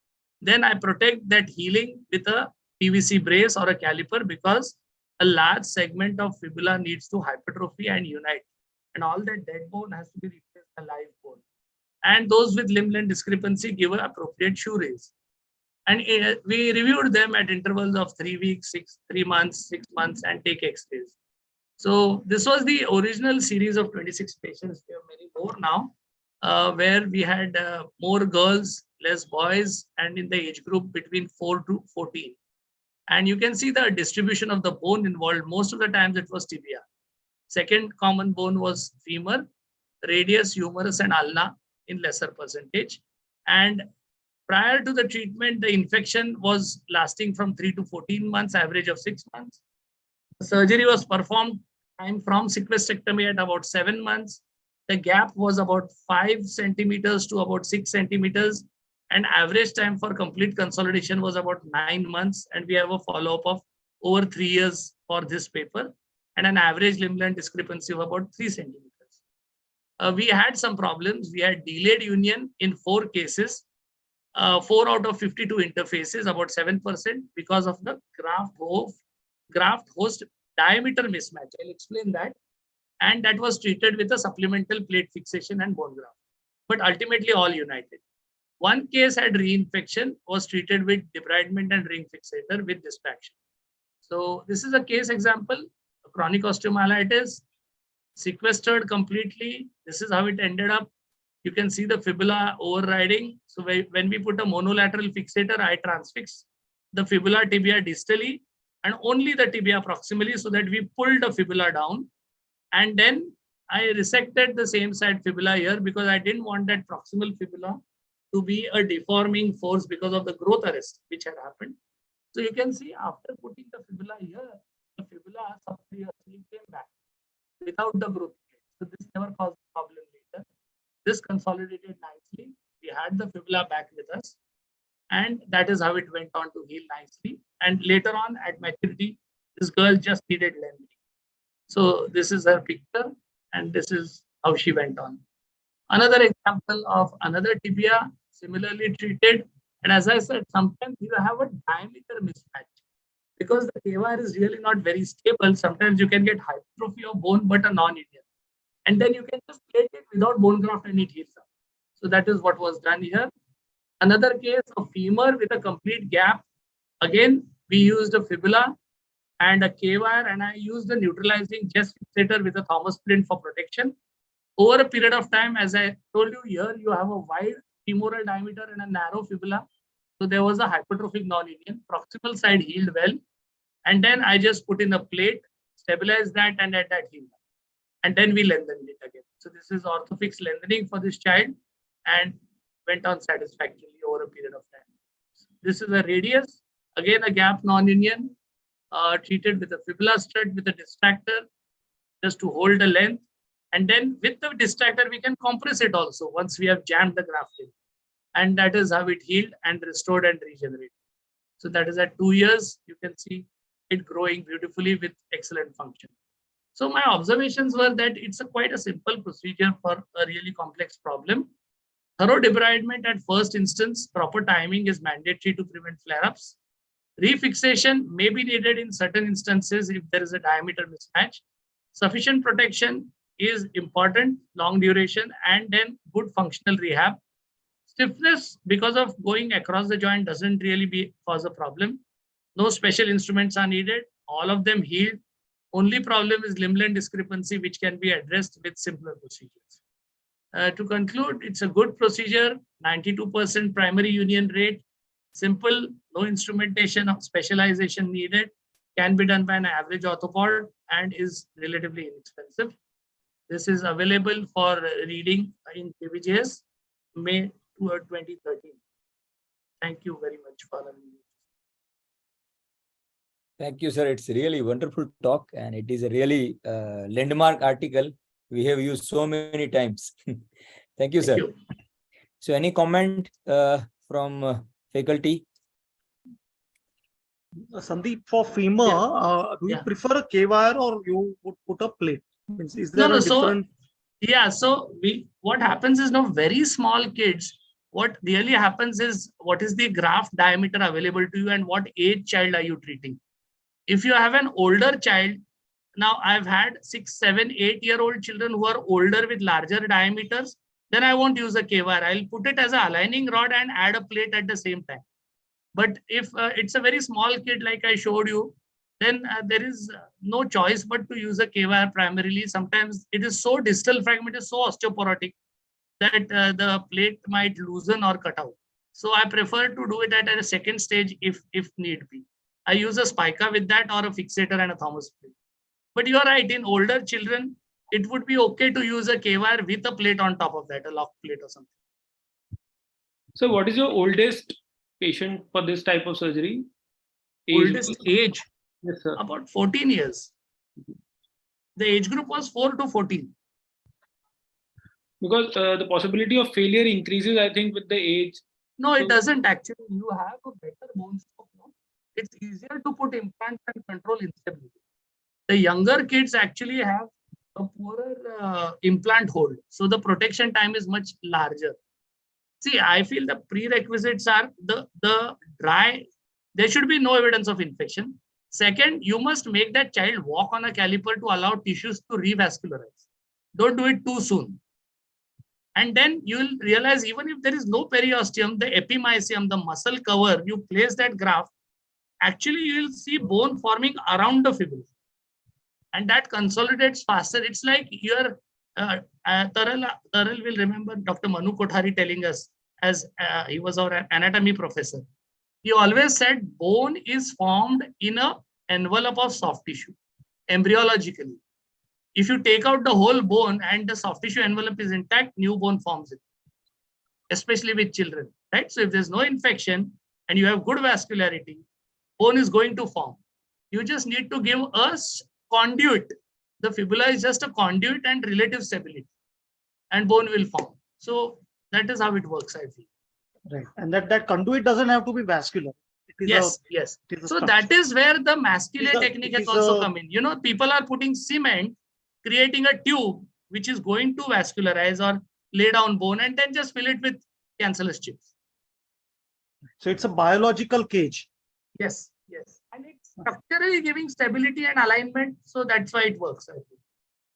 Then I protect that healing with a PVC brace or a caliper because a large segment of fibula needs to hypertrophy and unite. And all that dead bone has to be replaced by live bone. And those with limb-length discrepancy give an appropriate shoe raise. And we reviewed them at intervals of 3 weeks, 3 months, 6 months, and take X-rays. So this was the original series of 26 patients. We have many more now, where we had more girls, less boys, and in the age group between 4 to 14. And you can see the distribution of the bone involved. Most of the times it was tibia. Second common bone was femur, radius, humerus, and ulna in lesser percentage. And prior to the treatment, the infection was lasting from 3 to 14 months, average of 6 months. The surgery was performed from sequestrectomy at about 7 months. The gap was about 5 centimeters to about 6 centimeters. And average time for complete consolidation was about 9 months. And we have a follow-up of over 3 years for this paper and an average limb length discrepancy of about 3 centimeters. We had some problems. We had delayed union in 4 cases. 4 out of 52 interfaces, about 7%, because of the graft host diameter mismatch. I'll explain that. and that was treated with a supplemental plate fixation and bone graft. But ultimately all united. One case had reinfection, was treated with debridement and ring fixator with distraction. So this is a case example, chronic osteomyelitis, sequestered completely. This is how it ended up. You can see the fibula overriding. So when we put a monolateral fixator, I transfix the fibula tibia distally and only the tibia proximally, so that we pulled the fibula down. And then I resected the same side fibula here because I didn't want that proximal fibula to be a deforming force because of the growth arrest which had happened. So you can see after putting the fibula here, the fibula subcutaneously came back without the growth. So this never caused a problem later. This consolidated nicely. We had the fibula back with us, and that is how it went on to heal nicely. And later on at maturity, this girl just needed lengthening. So this is her picture, and this is how she went on. Another example of another tibia similarly treated. And as I said, sometimes you have a diameter mismatch because the KYR is really not very stable. Sometimes you can get hypertrophy of bone, but a non-union. And then you can just plate it without bone graft and it heals up. So that is what was done here. Another case of femur with a complete gap. Again, we used a fibula and a K-wire, and I used the neutralizing chest fixator with a Thomas splint for protection. Over a period of time, as I told you here, you have a wide femoral diameter and a narrow fibula. So there was a hypertrophic non-union. Proximal side healed well. And then I just put in a plate, stabilized that, and let that heal. And then we lengthened it again. So this is orthofix lengthening for this child and went on satisfactorily over a period of time. This is a radius, again a gap non-union, treated with a fibula stud with a distractor just to hold the length. And then with the distractor, we can compress it also once we have jammed the graft in. And that is how it healed and restored and regenerated. So that is at 2 years. You can see it growing beautifully with excellent function. So my observations were that it's quite a simple procedure for a really complex problem. Thorough debridement at first instance, proper timing is mandatory to prevent flare-ups. Refixation may be needed in certain instances if there is a diameter mismatch. Sufficient protection is important, long duration, and then good functional rehab. Stiffness because of going across the joint doesn't really cause a problem. No special instruments are needed. All of them healed. Only problem is limb length discrepancy, which can be addressed with simpler procedures. To conclude, it's a good procedure, 92% primary union rate, simple, no instrumentation or specialization needed, can be done by an average orthopod and is relatively inexpensive. This is available for reading in KVJS, May 2013. Thank you very much for allowing me. Thank you, sir. It's really wonderful talk, and it is a really landmark article we have used so many times. Thank you, sir. Thank you. So any comment from faculty? Sandeep, for femur, do you prefer a K-wire or you would put a plate? Is there a different? So what happens is now very small kids, what really happens is what is the graft diameter available to you and what age child are you treating? If you have an older child, now I've had 6, 7, 8-year-old children who are older with larger diameters, then I won't use a K-wire. I'll put it as an aligning rod and add a plate at the same time. But if it's a very small kid like I showed you, then there is no choice but to use a K-wire primarily. Sometimes it is so distal fragment is so osteoporotic that the plate might loosen or cut out. So I prefer to do it at a second stage if need be. I use a spica with that or a fixator and a Thomas plate. But you are right, in older children, it would be okay to use a K-wire with a plate on top of that, a lock plate or something. So what is your oldest patient for this type of surgery? Oldest age? Yes, sir. About 14 years. The age group was 4 to 14. Because the possibility of failure increases, I think, with the age. No, it doesn't actually. You have a better bone stock. No? It's easier to put implants and control instability. The younger kids actually have a poorer implant hold. So the protection time is much larger. See, I feel the prerequisites are the dry. There should be no evidence of infection. Second, you must make that child walk on a caliper to allow tissues to revascularize. Don't do it too soon. And then you will realize even if there is no periosteum, the epimysium, the muscle cover, you place that graft, actually you will see bone forming around the fibula. And that consolidates faster. It's like your Taral will remember Dr. Manu Kothari telling us, as he was our anatomy professor. He always said bone is formed in an envelope of soft tissue, embryologically. If you take out the whole bone and the soft tissue envelope is intact, new bone forms it, especially with children, right? So if there's no infection and you have good vascularity, bone is going to form. You just need to give us conduit. The fibula is just a conduit and relative stability, and bone will form. So that is how it works, I feel. Right. And that conduit doesn't have to be vascular. It is Yes. a So that is where the masculine technique has also come in. People are putting cement, creating a tube which is going to vascularize or lay down bone and then just fill it with cancellous chips. So it's a biological cage. Yes. And it's structurally giving stability and alignment. So that's why it works, I think.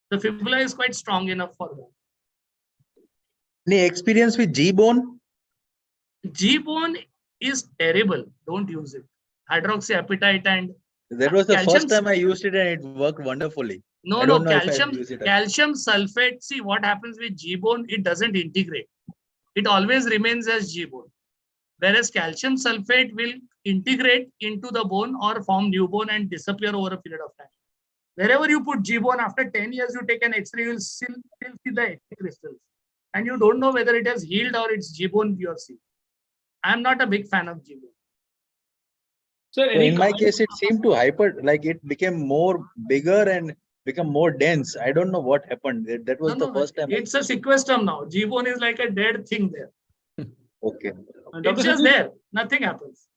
The fibula is quite strong enough for that. Any experience with G-bone? G-bone is terrible. Don't use it. Hydroxyapatite and That was the calcium, first time I used it and it worked wonderfully. No, calcium sulfate. See what happens with G-bone, it doesn't integrate. It always remains as G-bone. Whereas calcium sulfate will integrate into the bone or form new bone and disappear over a period of time. Wherever you put G-bone, after 10 years, you take an X-ray, you will still see the X-ray crystals. And you don't know whether it has healed or it's G-bone you see. I'm not a big fan of G-bone. So in my case, it seemed to it became more bigger and become more dense. I don't know what happened. That was the first time. It's a sequestrum now. G-bone is like a dead thing there. Okay. It's just there. Nothing happens.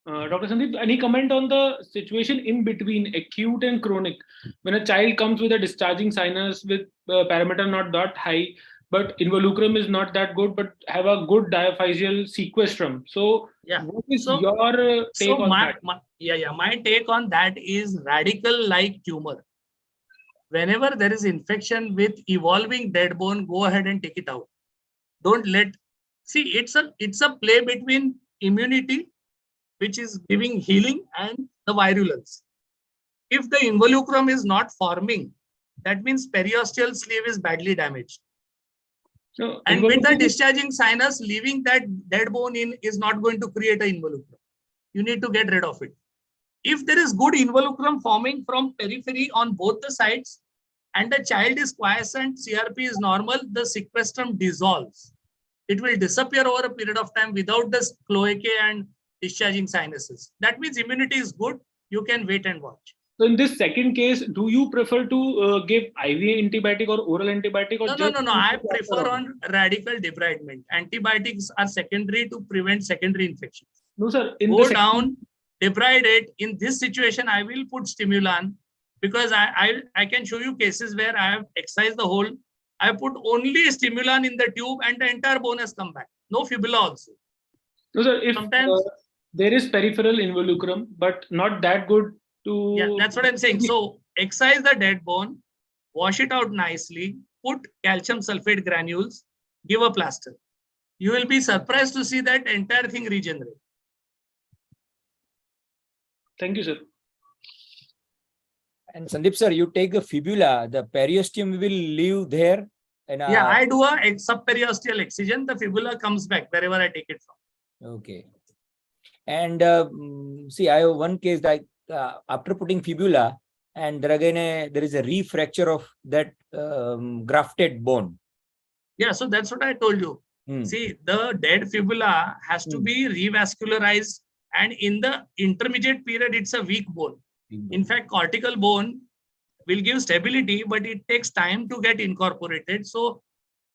Dr. Sandeep, any comment on the situation in between acute and chronic? When a child comes with a discharging sinus with parameter not that high, but involucrum is not that good, but have a good diaphyseal sequestrum. So, what is your take on that? My take on that is radical-like tumor. Whenever there is infection with evolving dead bone, go ahead and take it out. Don't let. See, it's a play between immunity, which is giving healing, and the virulence. If the involucrum is not forming, that means periosteal sleeve is badly damaged. So, and with the discharging sinus, leaving that dead bone in is not going to create an involucrum. You need to get rid of it. If there is good involucrum forming from periphery on both the sides, and the child is quiescent, CRP is normal, the sequestrum dissolves. It will disappear over a period of time without the cloacae and discharging sinuses. That means immunity is good. You can wait and watch. So in this second case, do you prefer to give IV antibiotic or oral antibiotic? Or No. I prefer on radical debridement. Antibiotics are secondary to prevent secondary infections. No, sir. Go down, debride it. In this situation, I will put stimulant because I can show you cases where I have excised the whole. I put only stimulant in the tube and the entire bone has come back. No fibula also. No, sir. If sometimes there is peripheral involucrum, but not that good to. Yeah, that's what I'm saying. So excise the dead bone, wash it out nicely, put calcium sulfate granules, give a plaster. You will be surprised to see that entire thing regenerate. Thank you, sir. And Sandeep sir, you take the fibula, the periosteum will leave there. And, yeah, I do a subperiosteal excision. The fibula comes back wherever I take it from. Okay. And see, I have one case that after putting fibula, and there again there is a refracture of that grafted bone. Yeah, so that's what I told you. See, the dead fibula has to be revascularized, and in the intermediate period, it's a weak bone. In fact, cortical bone will give stability, but it takes time to get incorporated. So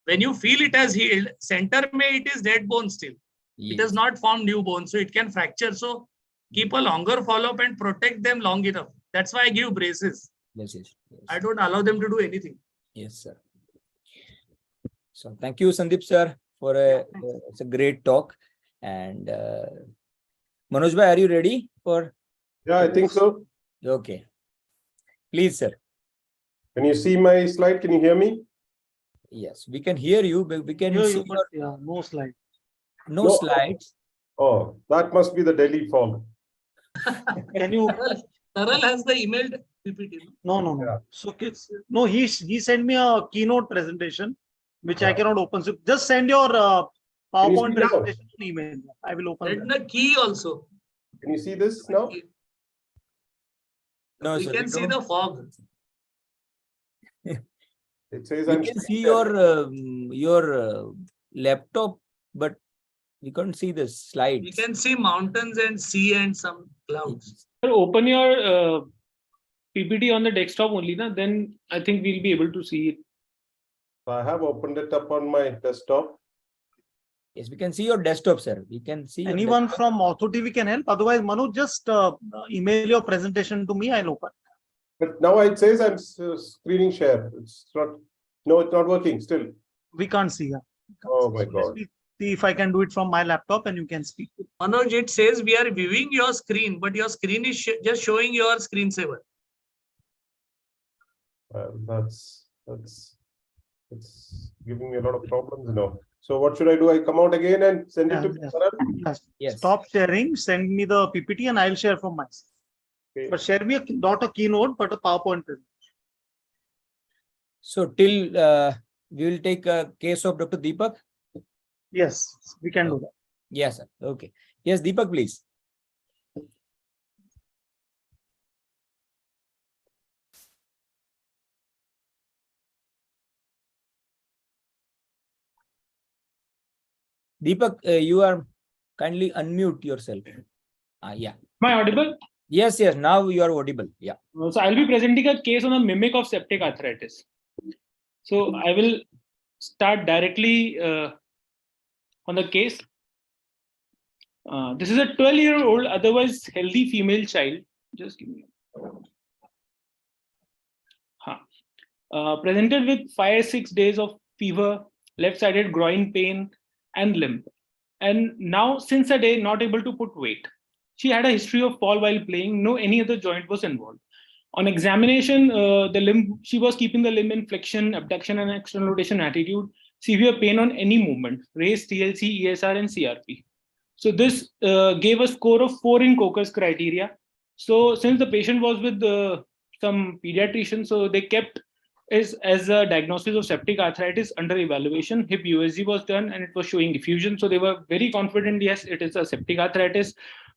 when you feel it has healed, center may it is dead bone still. Yes. It has not formed new bone, so it can fracture. So keep a longer follow-up and protect them long enough. That's why I give braces. Yes. I don't allow them to do anything. Yes, sir. So thank you, Sandeep sir, for it's a great talk. And Manoj bhai, are you ready for Yeah, I think so. Okay. Please, sir. Can you see my slide? Can you hear me? Yes, we can hear you, but we can Hear see you, but yeah, no slide. no No. slides. Oh, that must be the Delhi fog. Can you? Taral has the emailed PPT. No, no, no. Yeah. So no, he sent me a keynote presentation, which I Yeah. cannot open. So just send your Can you PowerPoint see now? presentation on email. I will open And that. the key also. Can you see this now? No, We sir. can see the fog. It says We I'm can see screen your laptop, but we can't see the slides. We can see mountains and sea and some clouds. Sir, open your PPT on the desktop only, na? Then I think we'll be able to see it. I have opened it up on my desktop. Yes, we can see your desktop, sir. We can see your Anyone desktop. from OrthoTV can help. Otherwise, Manoj, just email your presentation to me. I'll open. But now it says I'm screening share. It's not. No, it's not working still. We can't see. Yeah. Oh my So God. let me see if I can do it from my laptop and you can speak. Manoj, it says we are viewing your screen, but your screen is just showing your screensaver. That's it's giving me a lot of problems now. So what should I do? I come out again and send it to Taral? Yes. Yes. Stop sharing. Send me the PPT and I'll share from myself. Okay. But share me not a keynote, but a PowerPoint presentation. So till we will take a case of Dr. Deepak. Yes, we can do that. Yes, sir. Okay. Yes, Deepak, please. Deepak, you are kindly unmute yourself. Yeah. Am I audible? Yes, yes. Now you are audible. Yeah. So I'll be presenting a case on a mimic of septic arthritis. So I will start directly on the case. This is a 12-year-old, otherwise healthy female child. Just give me. Presented with 5-6 days of fever, left-sided groin pain, and limp. And now, since a day, not able to put weight. She had a history of fall while playing. No any other joint was involved. On examination, the limb, she was keeping the limb in flexion, abduction, and external rotation attitude. Severe pain on any movement. Raised TLC, ESR, and CRP. So this gave a score of 4 in Coker's criteria. So since the patient was with some pediatrician, so they kept as a diagnosis of septic arthritis under evaluation. Hip USG was done and it was showing effusion. So they were very confident, yes, it is a septic arthritis.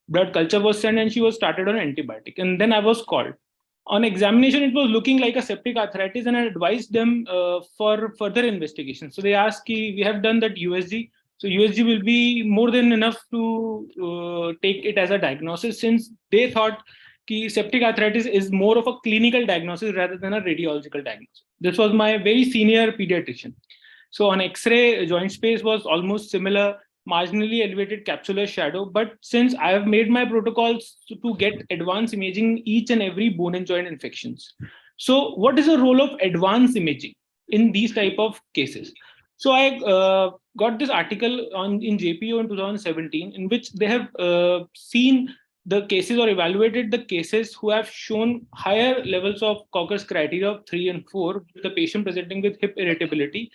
Blood culture was sent and she was started on antibiotic. And then I was called. On examination, it was looking like a septic arthritis and I advised them for further investigation. So they asked, we have done that USG. So USG will be more than enough to take it as a diagnosis, since they thought septic arthritis is more of a clinical diagnosis rather than a radiological diagnosis. This was my very senior pediatrician. So on X-ray, joint space was almost similar, marginally elevated capsular shadow. But since I have made my protocols to get advanced imaging each and every bone and joint infections. So what is the role of advanced imaging in these type of cases? So I got this article in JPO in 2017, in which they have seen the cases or evaluated the cases who have shown higher levels of Coker's criteria of 3 and 4, the patient presenting with hip irritability.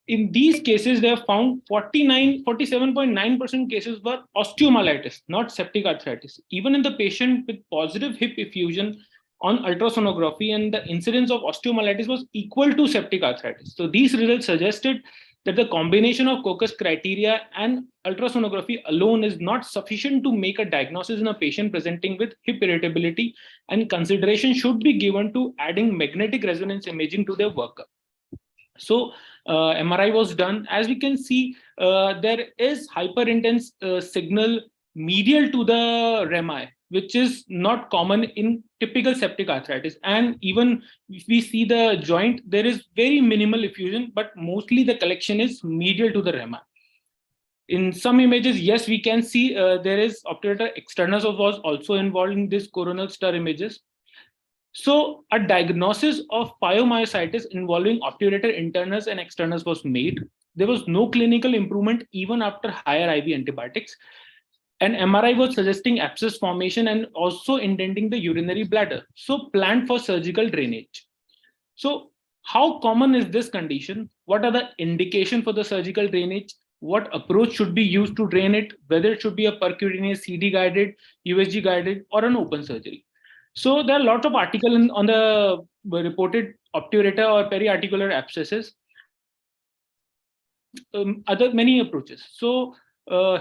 In these cases, they have found 47.9% cases were osteomyelitis, not septic arthritis. Even in the patient with positive hip effusion on ultrasonography, and the incidence of osteomyelitis was equal to septic arthritis. So these results suggested that the combination of Coker's criteria and ultrasonography alone is not sufficient to make a diagnosis in a patient presenting with hip irritability, and consideration should be given to adding magnetic resonance imaging to their workup. So MRI was done. As we can see, there is hyperintense signal medial to the rami, which is not common in typical septic arthritis. And even if we see the joint, there is very minimal effusion, but mostly the collection is medial to the rami. In some images, yes, we can see there is obturator externus was also involved in this coronal stir images. So a diagnosis of pyomyositis involving obturator internus and externus was made. There was no clinical improvement even after higher IV antibiotics. An MRI was suggesting abscess formation and also indenting the urinary bladder. So planned for surgical drainage. So how common is this condition? What are the indications for the surgical drainage? What approach should be used to drain it? Whether it should be a percutaneous CD guided, USG guided, or an open surgery. So there are lots of articles on the reported obturator or periarticular abscesses. Other many approaches. So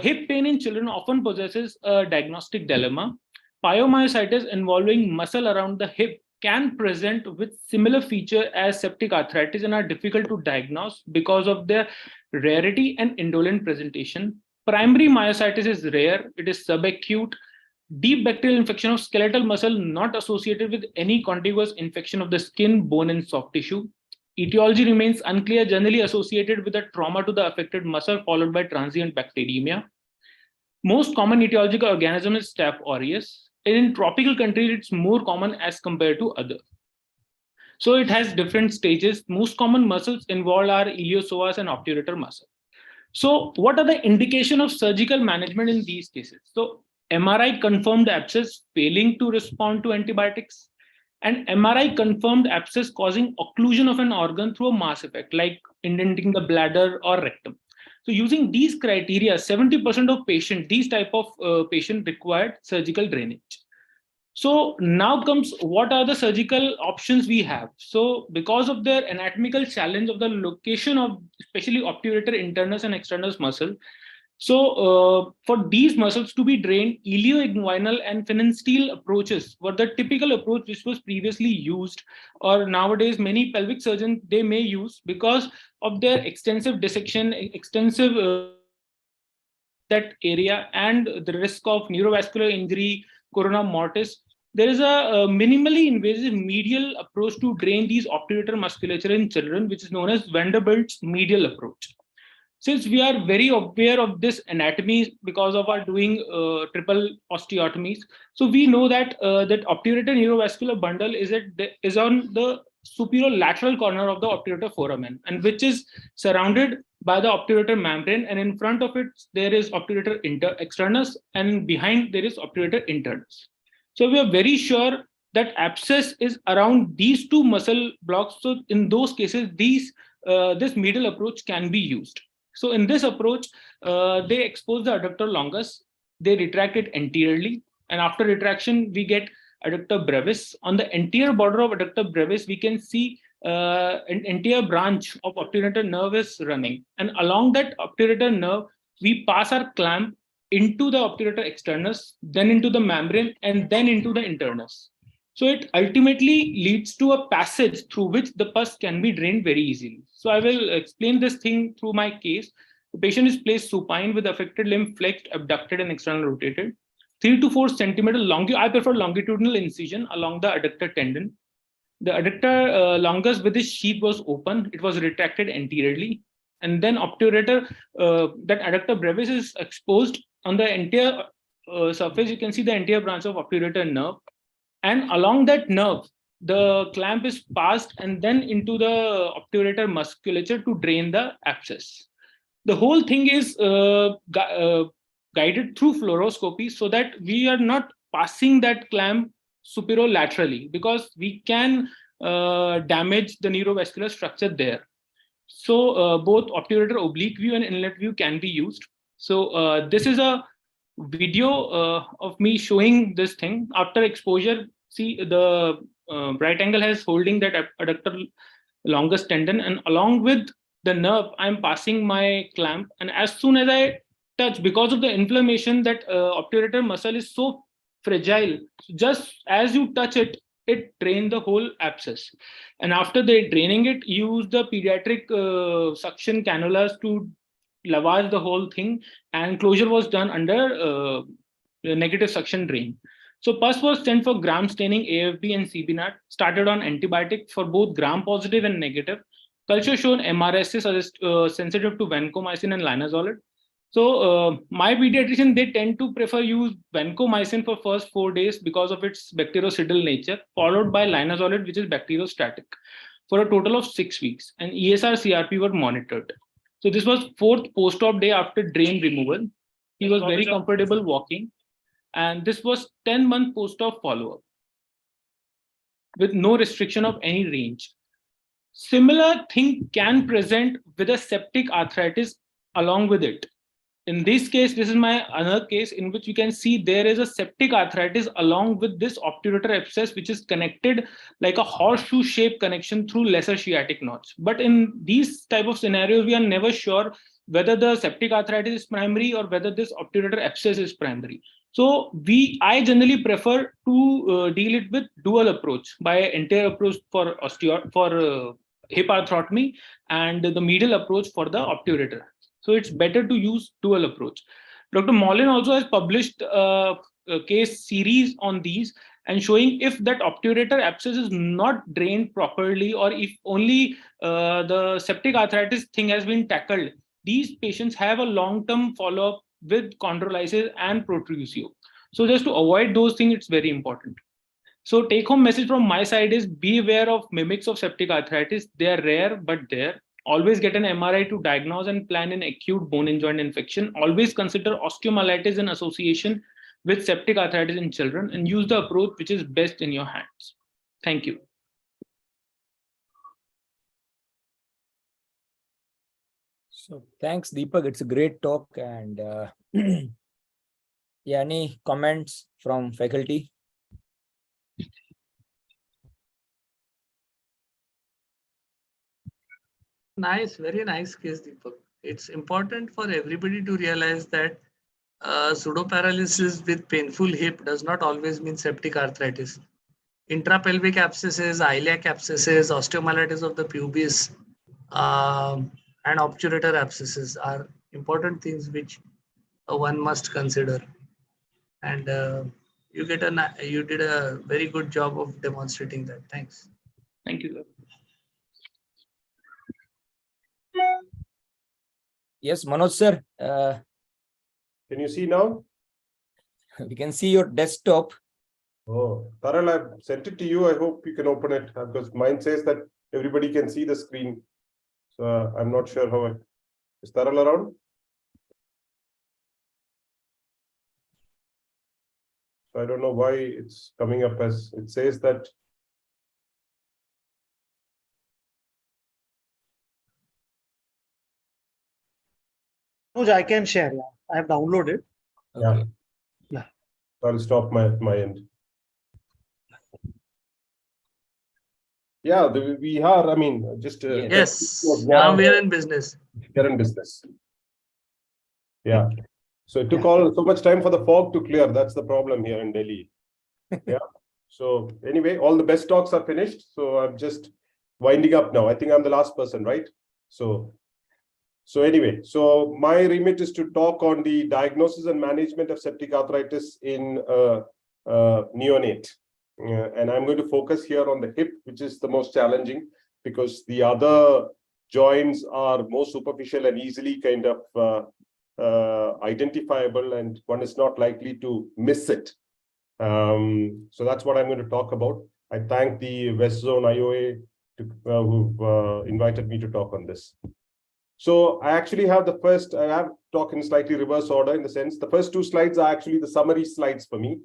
hip pain in children often possesses a diagnostic dilemma. Pyomyositis involving muscle around the hip can present with similar feature as septic arthritis and are difficult to diagnose because of their rarity and indolent presentation. Primary myositis is rare. It is subacute. Deep bacterial infection of skeletal muscle not associated with any contiguous infection of the skin, bone, and soft tissue. Etiology remains unclear, generally associated with a trauma to the affected muscle followed by transient bacteremia. Most common etiological organism is Staph aureus. In tropical countries, it's more common as compared to other. So it has different stages. Most common muscles involved are iliopsoas and obturator muscle. So what are the indication of surgical management in these cases? So MRI confirmed abscess failing to respond to antibiotics, and MRI confirmed abscess causing occlusion of an organ through a mass effect, like indenting the bladder or rectum. So using these criteria, 70% of patients, these type of patient required surgical drainage. So now comes what are the surgical options we have. So because of their anatomical challenge of the location of especially obturator internus and externus muscle, so for these muscles to be drained, ilioinguinal and phenensteel approaches were the typical approach which was previously used, or nowadays many pelvic surgeons they may use because of their extensive dissection, extensive that area, and the risk of neurovascular injury, corona mortis. There is a minimally invasive medial approach to drain these obturator musculature in children, which is known as Vanderbilt's medial approach. Since we are very aware of this anatomy because of our doing triple osteotomies, so we know that that obturator neurovascular bundle is on the superior lateral corner of the obturator foramen, and which is surrounded by the obturator membrane, and in front of it there is obturator externus, and behind there is obturator internus. So we are very sure that abscess is around these two muscle blocks. So in those cases, this medial approach can be used. So in this approach, they expose the adductor longus, they retract it anteriorly, and after retraction, we get adductor brevis. On the anterior border of adductor brevis, we can see an entire branch of obturator nerve is running. And along that obturator nerve, we pass our clamp into the obturator externus, then into the membrane, and then into the internus. So it ultimately leads to a passage through which the pus can be drained very easily. So I will explain this thing through my case. The patient is placed supine with affected limb flexed, abducted, and external rotated. 3 to 4 centimeter I prefer longitudinal incision along the adductor tendon. The adductor longus with its sheath was open. It was retracted anteriorly. And then obturator, that adductor brevis is exposed on the entire surface. You can see the entire branch of obturator nerve. And along that nerve, the clamp is passed and then into the obturator musculature to drain the abscess. The whole thing is guided through fluoroscopy so that we are not passing that clamp superolaterally, because we can damage the neurovascular structure there. So both obturator oblique view and inlet view can be used. So this is a video of me showing this thing. After exposure, see the right angle has holding that adductor longus tendon, and along with the nerve, I'm passing my clamp. And as soon as I touch, because of the inflammation, that obturator muscle is so fragile, just as you touch it, it drains the whole abscess. And after they draining it, use the pediatric suction cannulas to lavage the whole thing, and closure was done under negative suction drain. So pus was sent for gram staining, AFB and CBNAT, started on antibiotic for both gram positive and negative. Culture shown MRSA sensitive to vancomycin and linezolid. So my pediatrician, they tend to prefer use vancomycin for first 4 days because of its bactericidal nature, followed by linezolid, which is bacteriostatic, for a total of 6 weeks. And ESR, CRP were monitored. So this was 4th post-op day after drain removal. He was very comfortable walking. And this was 10-month post-op follow-up with no restriction of any range. Similar thing can present with a septic arthritis along with it. In this case, this is my another case in which you can see there is a septic arthritis along with this obturator abscess, which is connected like a horseshoe shaped connection through lesser sciatic knots. But in these type of scenarios, we are never sure whether the septic arthritis is primary or whether this obturator abscess is primary. So I generally prefer to deal it with dual approach, by anterior approach for hip arthrotomy and the medial approach for the obturator. So it's better to use dual approach. Dr. Mollin also has published a case series on these and showing if that obturator abscess is not drained properly, or if only the septic arthritis thing has been tackled, these patients have a long-term follow-up with chondrolysis and protrusio. So just to avoid those things, it's very important. So take-home message from my side is be aware of mimics of septic arthritis. They are rare, but there. Always get an MRI to diagnose and plan an acute bone and joint infection. Always consider osteomyelitis in association with septic arthritis in children, and use the approach which is best in your hands. Thank you. So thanks, Deepak. It's a great talk. And yeah, any comments from faculty? Nice, very nice case, Deepak. It's important for everybody to realize that pseudoparalysis with painful hip does not always mean septic arthritis. Intrapelvic abscesses, iliac abscesses, osteomyelitis of the pubis, and obturator abscesses are important things which one must consider. And you did a very good job of demonstrating that. Thanks. Thank you, sir. Yes, Manoj sir. Can you see now? We can see your desktop. Oh, Taral, I've sent it to you. I hope you can open it because mine says that everybody can see the screen. So I'm not sure how is Taral around? So I don't know why it's coming up as it says that. I can share. Yeah, I have downloaded. Okay. Yeah. I'll stop my end. Yeah, we are. I mean, just yes. Now we are in business. We're in business. Yeah. So it took so much time for the fog to clear. That's the problem here in Delhi. Yeah. So anyway, all the best talks are finished. So I'm just winding up now. I think I'm the last person, right? So anyway, so my remit is to talk on the diagnosis and management of septic arthritis in neonate. And I'm going to focus here on the hip, which is the most challenging because the other joints are more superficial and easily kind of identifiable, and one is not likely to miss it. So that's what I'm going to talk about. I thank the West Zone IOA who've invited me to talk on this. So I actually have I have talk in slightly reverse order in the sense the first two slides are actually the summary slides for me.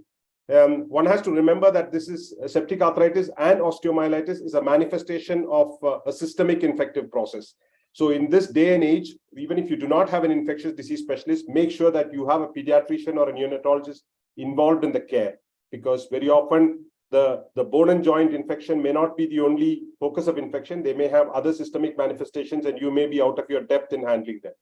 One has to remember that this is septic arthritis and osteomyelitis is a manifestation of a systemic infective process. So in this day and age, even if you do not have an infectious disease specialist, make sure that you have a pediatrician or a neonatologist involved in the care, because very often the bone and joint infection may not be the only focus of infection. They may have other systemic manifestations and you may be out of your depth in handling them.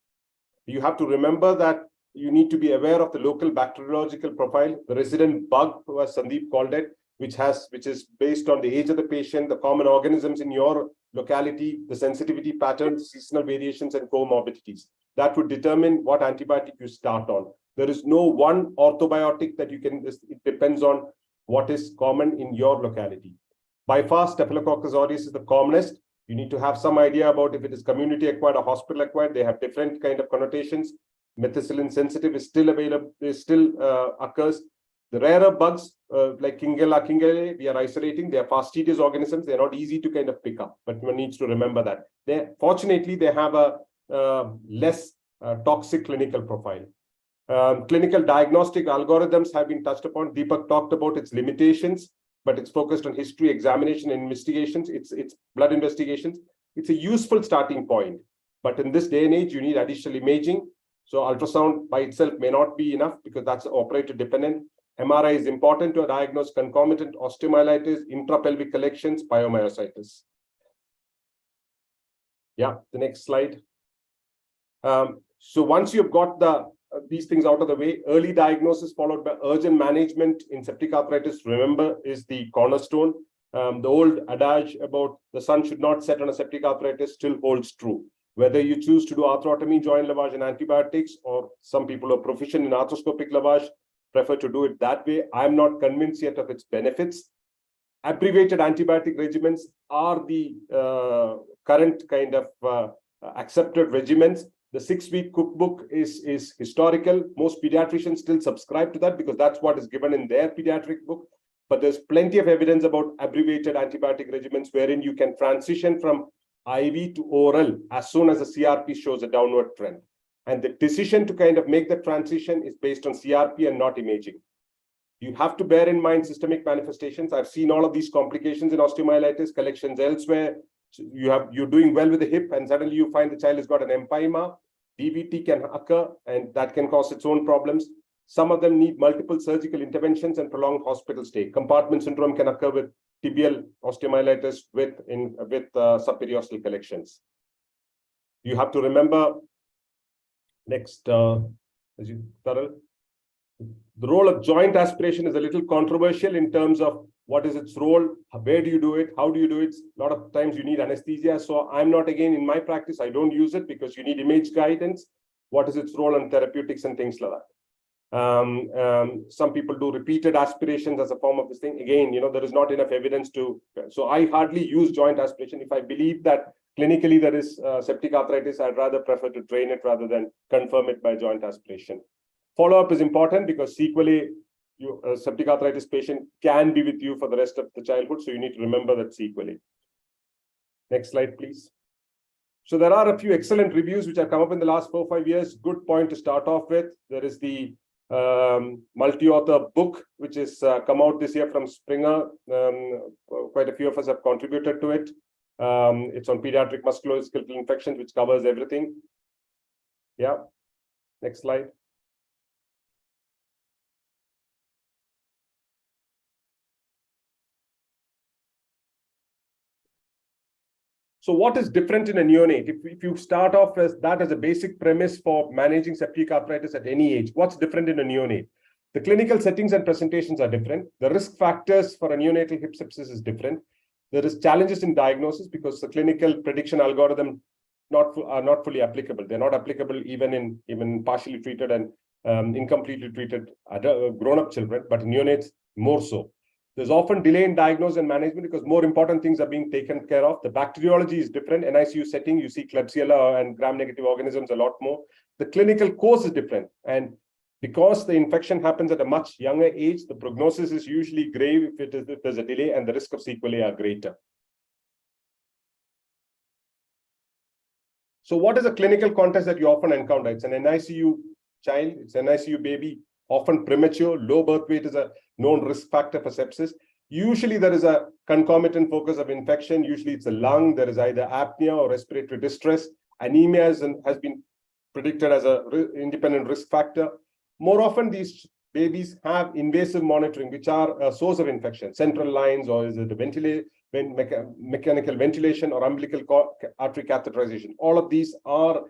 You have to remember that you need to be aware of the local bacteriological profile, the resident bug, as Sandeep called it, which is based on the age of the patient, the common organisms in your locality, the sensitivity patterns, seasonal variations, and comorbidities. That would determine what antibiotic you start on. There is no one orthobiotic that you can, it depends on what is common in your locality. By far, Staphylococcus aureus is the commonest. You need to have some idea about if it is community acquired or hospital acquired. They have different kind of connotations. Methicillin sensitive is still available, occurs. The rarer bugs like Kingella kingellei, we are isolating. They are fastidious organisms. They're not easy to kind of pick up, but one needs to remember that. Fortunately, they have a less toxic clinical profile. Clinical diagnostic algorithms have been touched upon. Deepak talked about its limitations, but it's focused on history, examination, and investigations. It's blood investigations. It's a useful starting point. But in this day and age, you need additional imaging. So ultrasound by itself may not be enough because that's operator dependent. MRI is important to diagnose concomitant osteomyelitis, intrapelvic collections, pyomyositis. Yeah, the next slide. So once you've got these things out of the way, early diagnosis followed by urgent management in septic arthritis, remember, is the cornerstone. The old adage about the sun should not set on a septic arthritis still holds true. Whether you choose to do arthrotomy, joint lavage, and antibiotics, or some people are proficient in arthroscopic lavage, prefer to do it that way. I'm not convinced yet of its benefits. Abbreviated antibiotic regimens are the current kind of accepted regimens. The 6-week cookbook is historical. Most pediatricians still subscribe to that because that's what is given in their pediatric book. But there's plenty of evidence about abbreviated antibiotic regimens wherein you can transition from IV to oral as soon as the CRP shows a downward trend. And the decision to kind of make the transition is based on CRP and not imaging. You have to bear in mind systemic manifestations. I've seen all of these complications in osteomyelitis, collections elsewhere. So you're doing well with the hip and suddenly you find the child has got an empyema. DVT can occur and that can cause its own problems. Some of them need multiple surgical interventions and prolonged hospital stay. Compartment syndrome can occur with tibial osteomyelitis with subperiosteal collections. You have to remember next, Taral. The role of joint aspiration is a little controversial in terms of what is its role, where do you do it, how do you do it. A lot of times you need anesthesia. So I'm not, again, in my practice, I don't use it because you need image guidance. What is its role in therapeutics and things like that. Some people do repeated aspirations as a form of this thing. Again, there is not enough evidence to, so I hardly use joint aspiration. If I believe that clinically there is septic arthritis, I'd rather prefer to train it rather than confirm it by joint aspiration. Follow-up is important because sequelae, a septic arthritis patient can be with you for the rest of the childhood. So you need to remember that sequelae. Next slide, please. So there are a few excellent reviews which have come up in the last 4 or 5 years. Good point to start off with. There is the multi-author book, which is come out this year from Springer. Quite a few of us have contributed to it. It's on pediatric musculoskeletal infections, which covers everything. Yeah. Next slide. So what is different in a neonate? If you start off as that as a basic premise for managing septic arthritis at any age, what's different in a neonate? The clinical settings and presentations are different. The risk factors for a neonatal hip sepsis is different. There is challenges in diagnosis because the clinical prediction algorithm are not fully applicable. They're not applicable even partially treated and incompletely treated grown-up children, but in neonates more so. There's often delay in diagnosis and management because more important things are being taken care of. The bacteriology is different. NICU setting, you see Klebsiella and gram-negative organisms a lot more. The clinical course is different. And because the infection happens at a much younger age, the prognosis is usually grave if there's a delay, and the risk of sequelae are greater. So what is a clinical context that you often encounter? It's an NICU child, it's an NICU baby, often premature. Low birth weight is a known risk factor for sepsis. Usually there is a concomitant focus of infection. Usually it's a lung. There is either apnea or respiratory distress. Anemia has been predicted as an independent risk factor. More often, these babies have invasive monitoring, which are a source of infection, central lines, or is it a mechanical ventilation or umbilical artery catheterization. All of these are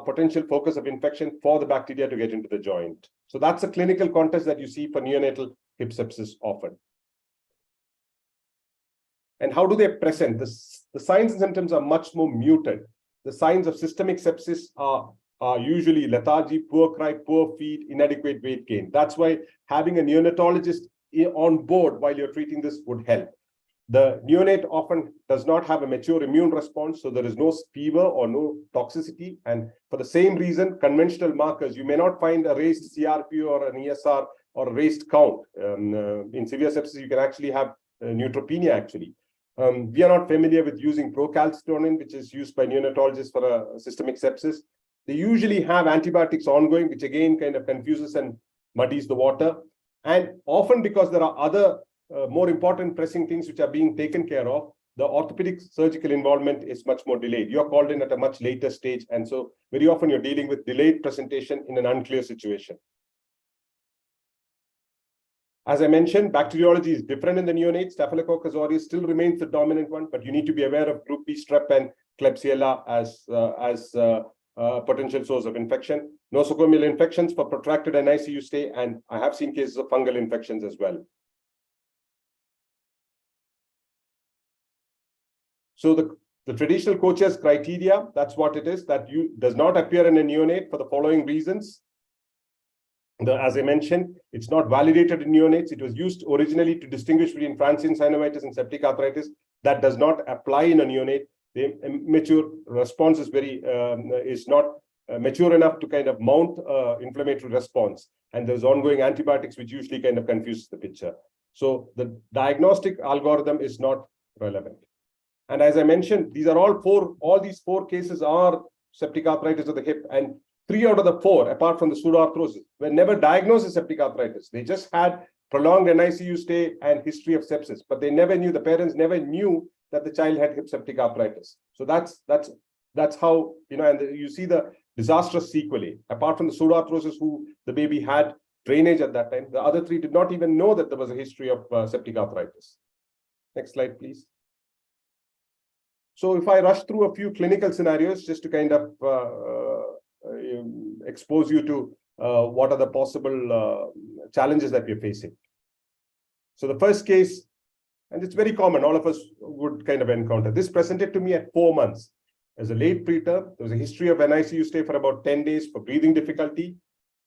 potential focus of infection for the bacteria to get into the joint. So that's a clinical context that you see for neonatal hip sepsis often. And how do they present? The signs and symptoms are much more muted. The signs of systemic sepsis are usually lethargy, poor cry, poor feed, inadequate weight gain. That's why having a neonatologist on board while you're treating this would help. The neonate often does not have a mature immune response, so there is no fever or no toxicity. And for the same reason, conventional markers, you may not find a raised CRP or an ESR or a raised count. In severe sepsis, you can actually have neutropenia, actually. We are not familiar with using procalcitonin, which is used by neonatologists for a systemic sepsis. They usually have antibiotics ongoing, which again kind of confuses and muddies the water. And often because there are other more important pressing things which are being taken care of, the orthopedic surgical involvement is much more delayed. You're called in at a much later stage. And so very often you're dealing with delayed presentation in an unclear situation. As I mentioned, bacteriology is different in the neonates. Staphylococcus aureus still remains the dominant one, but you need to be aware of group B strep and Klebsiella as potential source of infection. Nosocomial infections for protracted NICU stay, and I have seen cases of fungal infections as well. So the traditional Kocher's criteria, that's what it is, that does not appear in a neonate for the following reasons. As I mentioned, it's not validated in neonates. It was used originally to distinguish between transient synovitis and septic arthritis. That does not apply in a neonate. The immature response is not mature enough to kind of mount inflammatory response. And there's ongoing antibiotics, which usually kind of confuses the picture. So the diagnostic algorithm is not relevant. And as I mentioned, these are all these four cases are septic arthritis of the hip, and 3 out of the 4, apart from the pseudoarthrosis, were never diagnosed as septic arthritis. They just had prolonged NICU stay and history of sepsis, but they never knew, the parents never knew that the child had hip septic arthritis. So that's how, and you see the disastrous sequelae. Apart from the pseudoarthrosis, who the baby had drainage at that time, the other 3 did not even know that there was a history of septic arthritis. Next slide, please. So if I rush through a few clinical scenarios just to kind of expose you to what are the possible challenges that we're facing. So the first case, and it's very common, all of us would kind of encounter. This presented to me at 4 months. As a late preterm, there was a history of NICU stay for about 10 days for breathing difficulty.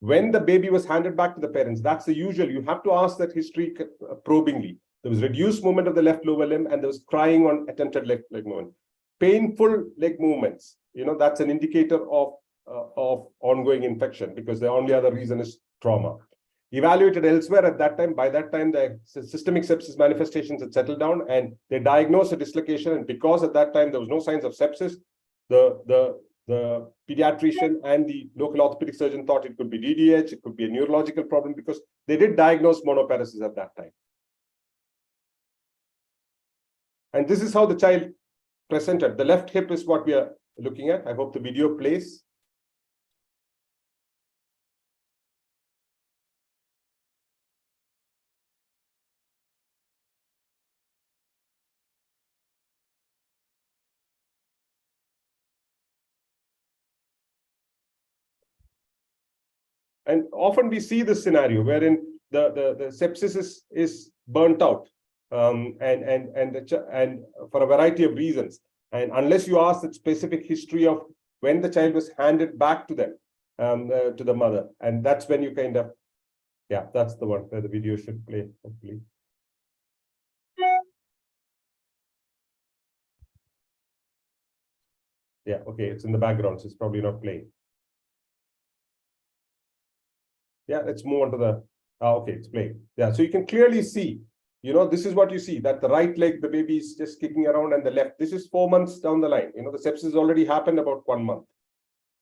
When the baby was handed back to the parents, that's the usual. You have to ask that history probingly. There was reduced movement of the left lower limb, and there was crying on attempted leg movement. Painful leg movements, that's an indicator of ongoing infection, because the only other reason is trauma. Evaluated elsewhere at that time, by that time, the systemic sepsis manifestations had settled down, and they diagnosed a dislocation. And because at that time there was no signs of sepsis, the pediatrician and the local orthopedic surgeon thought it could be DDH, it could be a neurological problem, because they did diagnose monoparesis at that time. And this is how the child presented. The left hip is what we are looking at. I hope the video plays. And often we see this scenario wherein the sepsis is burnt out, and for a variety of reasons. And unless you ask the specific history of when the child was handed back to them, to the mother, and that's when you kind of, yeah, that's the one where the video should play, hopefully. Yeah, okay, it's in the background, so it's probably not playing. Yeah, let's move on to the, okay, it's playing. Yeah, so you can clearly see, this is what you see, that the right leg, the baby is just kicking around, and the left, this is 4 months down the line. The sepsis already happened about 1 month.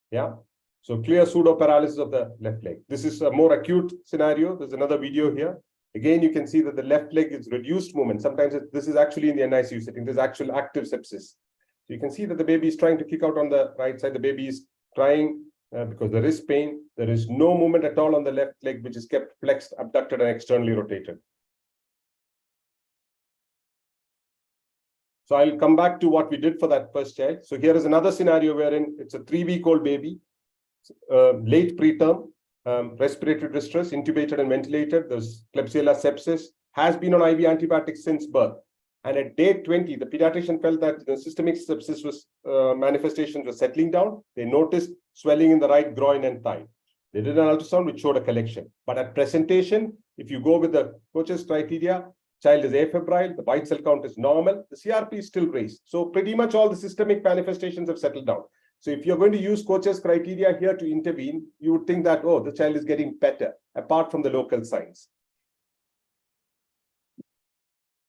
Yeah, so clear pseudo paralysis of the left leg. This is a more acute scenario. There's another video here. Again, you can see that the left leg is reduced movement. Sometimes this is actually in the NICU setting. There's actual active sepsis. So you can see that the baby is trying to kick out on the right side. The baby is trying because there is pain. There is no movement at all on the left leg, which is kept flexed, abducted, and externally rotated. So I'll come back to what we did for that first child. So here is another scenario wherein it's a 3-week-old baby, late preterm, respiratory distress, intubated and ventilated. There's Klebsiella sepsis, has been on IV antibiotics since birth. And at day 20, the pediatrician felt that the systemic sepsis manifestations were settling down. They noticed swelling in the right groin and thigh. They did an ultrasound which showed a collection. But at presentation, if you go with the Kocher's criteria, child is afebrile, the white cell count is normal, the CRP is still raised. So pretty much all the systemic manifestations have settled down. So if you're going to use Kocher's criteria here to intervene, you would think that, oh, the child is getting better, apart from the local signs.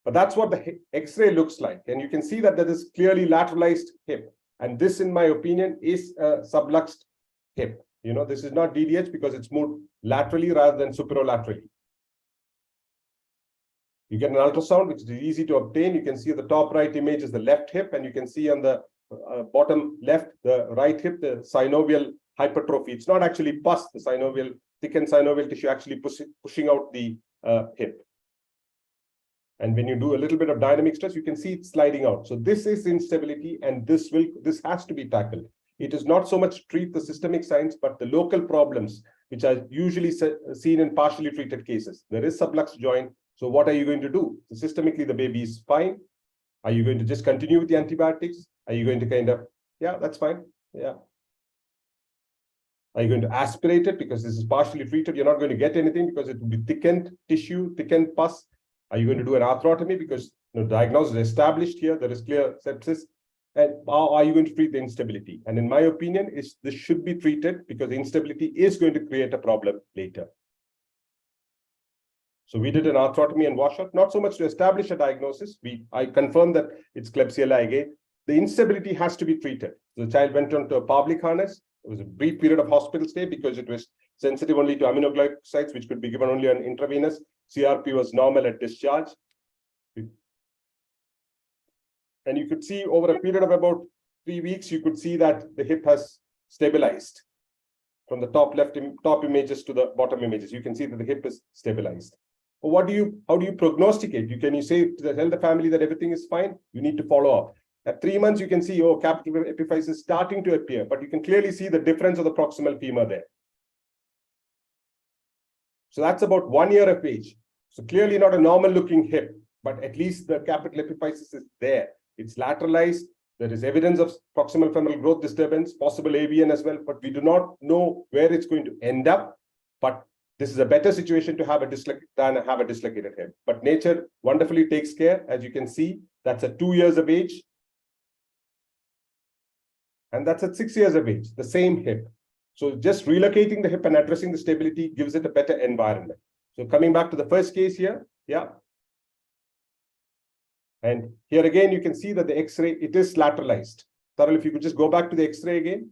But that's what the X-ray looks like. And you can see that there is clearly lateralized hip. And this, in my opinion, is a subluxed hip. You know, this is not DDH because it's moved laterally rather than superolaterally. You get an ultrasound, which is easy to obtain. You can see the top right image is the left hip, and you can see on the bottom left, the right hip, the synovial hypertrophy. It's not actually pus, the synovial, thickened synovial tissue actually pushing out the hip. And when you do a little bit of dynamic stress, you can see it sliding out. So this is instability, and this has to be tackled. It is not so much treat the systemic signs, but the local problems, which are usually seen in partially treated cases. There is sublux joint. So what are you going to do? So systemically, the baby is fine. Are you going to just continue with the antibiotics? Are you going to kind of, yeah, that's fine. Yeah. Are you going to aspirate it because this is partially treated? You're not going to get anything because it will be thickened tissue, thickened pus. Are you going to do an arthrotomy because diagnosis is established here? There is clear sepsis. And how are you going to treat the instability? And in my opinion, this should be treated because the instability is going to create a problem later. So we did an arthrotomy and washout, not so much to establish a diagnosis. I confirmed that it's Klebsiella again. The instability has to be treated. So the child went on to a Pavlik harness. It was a brief period of hospital stay because it was sensitive only to aminoglycosides, which could be given only on intravenous. CRP was normal at discharge. And you could see over a period of about 3 weeks, you could see that the hip has stabilized. From the top images to the bottom images, you can see that the hip is stabilized. Well, how do you prognosticate? Can you say tell the family that everything is fine? You need to follow up. At 3 months, you can see, capital epiphysis starting to appear, but you can clearly see the difference of the proximal femur there. So that's about 1 year of age. So clearly not a normal looking hip, but at least the capital epiphysis is there. It's lateralized. There is evidence of proximal femoral growth disturbance, possible AVN as well, but we do not know where it's going to end up. But this is a better situation to have than have a dislocated hip. But nature wonderfully takes care. As you can see, that's at 2 years of age. And that's at 6 years of age, the same hip. So just relocating the hip and addressing the stability gives it a better environment. So coming back to the first case here, yeah. And here again, you can see that the X-ray, it is lateralized. Taral, if you could just go back to the X-ray again.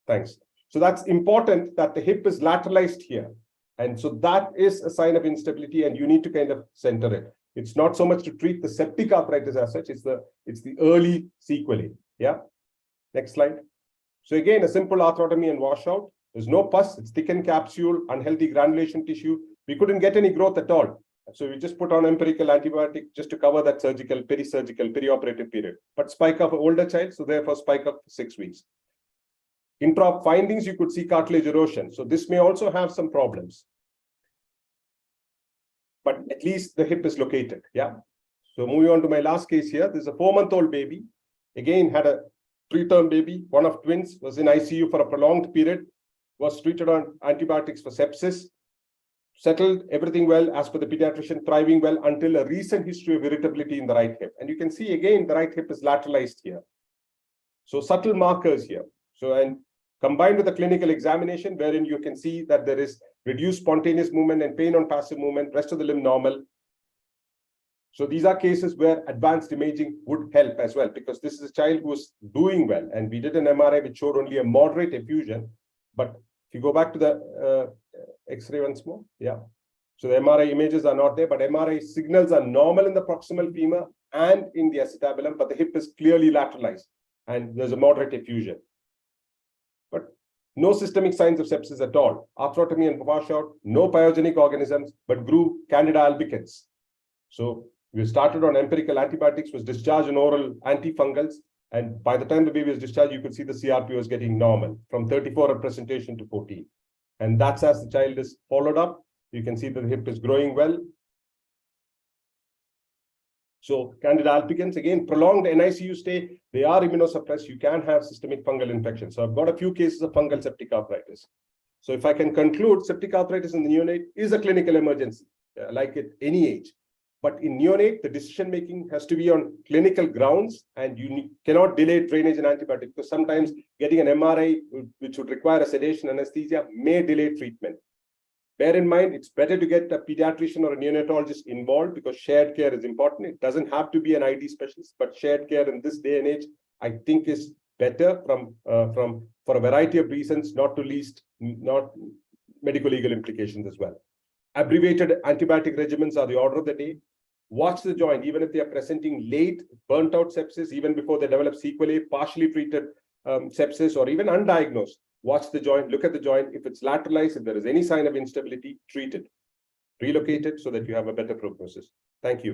Thanks. So that's important that the hip is lateralized here. And so that is a sign of instability, and you need to kind of center it. It's not so much to treat the septic arthritis as such, it's the early sequelae. Yeah. Next slide. So again, a simple arthrotomy and washout. There's no pus, it's thickened capsule, unhealthy granulation tissue. We couldn't get any growth at all. So we just put on empirical antibiotic just to cover that perioperative period. But spike of an older child, so therefore spike up 6 weeks. Intra-op findings, you could see cartilage erosion. So this may also have some problems. But at least the hip is located. Yeah. So moving on to my last case here, there's a 4-month-old baby. Again, had a preterm baby, one of twins, was in ICU for a prolonged period, was treated on antibiotics for sepsis, settled everything well as per the pediatrician, thriving well until a recent history of irritability in the right hip. And you can see again, the right hip is lateralized here. So subtle markers here. So, and combined with the clinical examination, wherein you can see that there is reduced spontaneous movement and pain on passive movement, rest of the limb normal. So these are cases where advanced imaging would help as well, because this is a child who is doing well. And we did an MRI which showed only a moderate effusion. But if you go back to the X-ray once more, yeah. So the MRI images are not there, but MRI signals are normal in the proximal femur and in the acetabulum, but the hip is clearly lateralized and there's a moderate effusion. But no systemic signs of sepsis at all. Arthrotomy and washout, no pyogenic organisms, but grew Candida albicans. So we started on empirical antibiotics, was discharged on oral antifungals. And by the time the baby was discharged, you could see the CRP was getting normal from 34 at presentation to 14. And that's as the child is followed up. You can see that the hip is growing well. So Candida albicans, again, prolonged NICU stay, they are immunosuppressed. You can have systemic fungal infection. So I've got a few cases of fungal septic arthritis. So if I can conclude, septic arthritis in the neonate is a clinical emergency, like at any age. But in neonate, the decision-making has to be on clinical grounds, and you cannot delay drainage and antibiotic, because sometimes getting an MRI, which would require a sedation anesthesia, may delay treatment. Bear in mind, it's better to get a pediatrician or a neonatologist involved, because shared care is important. It doesn't have to be an ID specialist, but shared care in this day and age, I think, is better for a variety of reasons, not medical legal implications as well. Abbreviated antibiotic regimens are the order of the day. Watch the joint, even if they are presenting late, burnt out sepsis, even before they develop sequelae, partially treated sepsis, or even undiagnosed. Watch the joint, look at the joint. If it's lateralized, if there is any sign of instability, treat it. Relocate it so that you have a better prognosis. Thank you.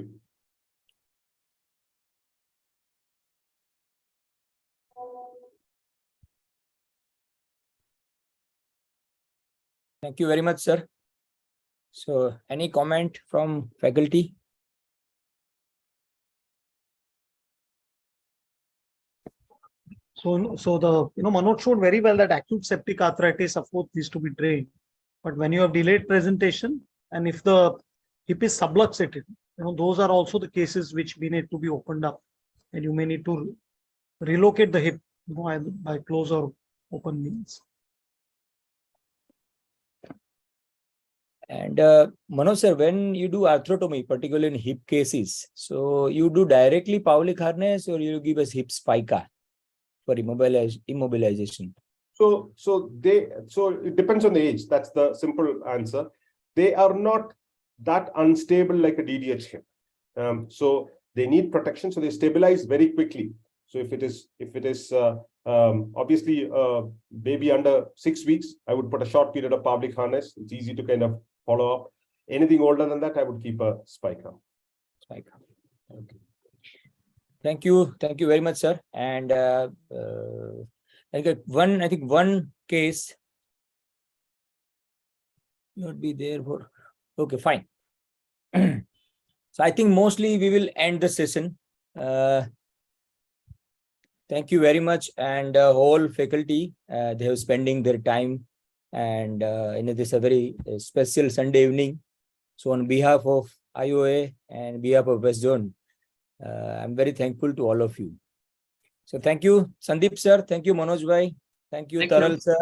Thank you very much, sir. So, any comment from faculty? So the Manoj showed very well that acute septic arthritis, of course, needs to be drained. But when you have delayed presentation, and if the hip is subluxated, those are also the cases which we need to be opened up, and you may need to relocate the hip, by close or open means. And Manoj sir, when you do arthrotomy, particularly in hip cases, so you do directly Paulic harness or you give us hip spica for immobilization? So it depends on the age. That's the simple answer. They are not that unstable like a DDH hip. So they need protection. So they stabilize very quickly. So if it is obviously baby under 6 weeks, I would put a short period of Paulic harness. It's easy to kind of follow up. Anything older than that, I would keep a spica. Okay. Thank you very much, sir. And I think one case not be there for. Okay, fine. So I think mostly we will end the session. Thank you very much, and whole faculty. They have spending their time, and this is a very special Sunday evening. So on behalf of IOA and behalf of West Zone, I'm very thankful to all of you. So thank you, Sandeep sir. Thank you, Manoj bhai. Thank you, Taral sir,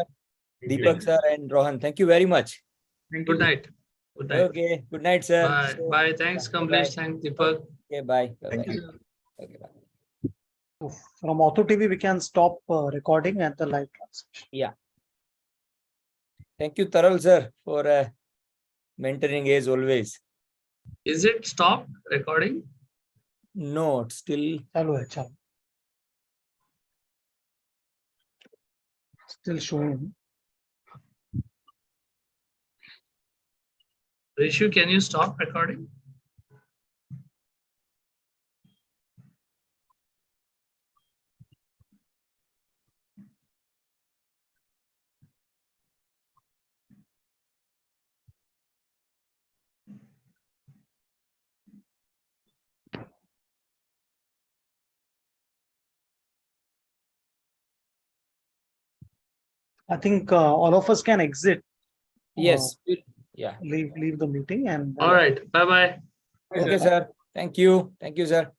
Deepak sir, and Rohan. Thank you very much. Good night. Good night. Okay. Good night, sir. Bye. So, Bye. Thanks, Kamlesh. Thanks, Deepak. Okay. Bye. Thank you. Okay. Bye. From OrthoTV, we can stop recording at the live transmission. Yeah. Thank you, Taral sir, for mentoring as always. Is it stopped recording? No, it's still. Chalo. Still showing. Rishu, can you stop recording? I think all of us can exit. Yes. Yeah. Leave the meeting and. All right. Bye-bye. Okay, sir. Thank you. Thank you, sir.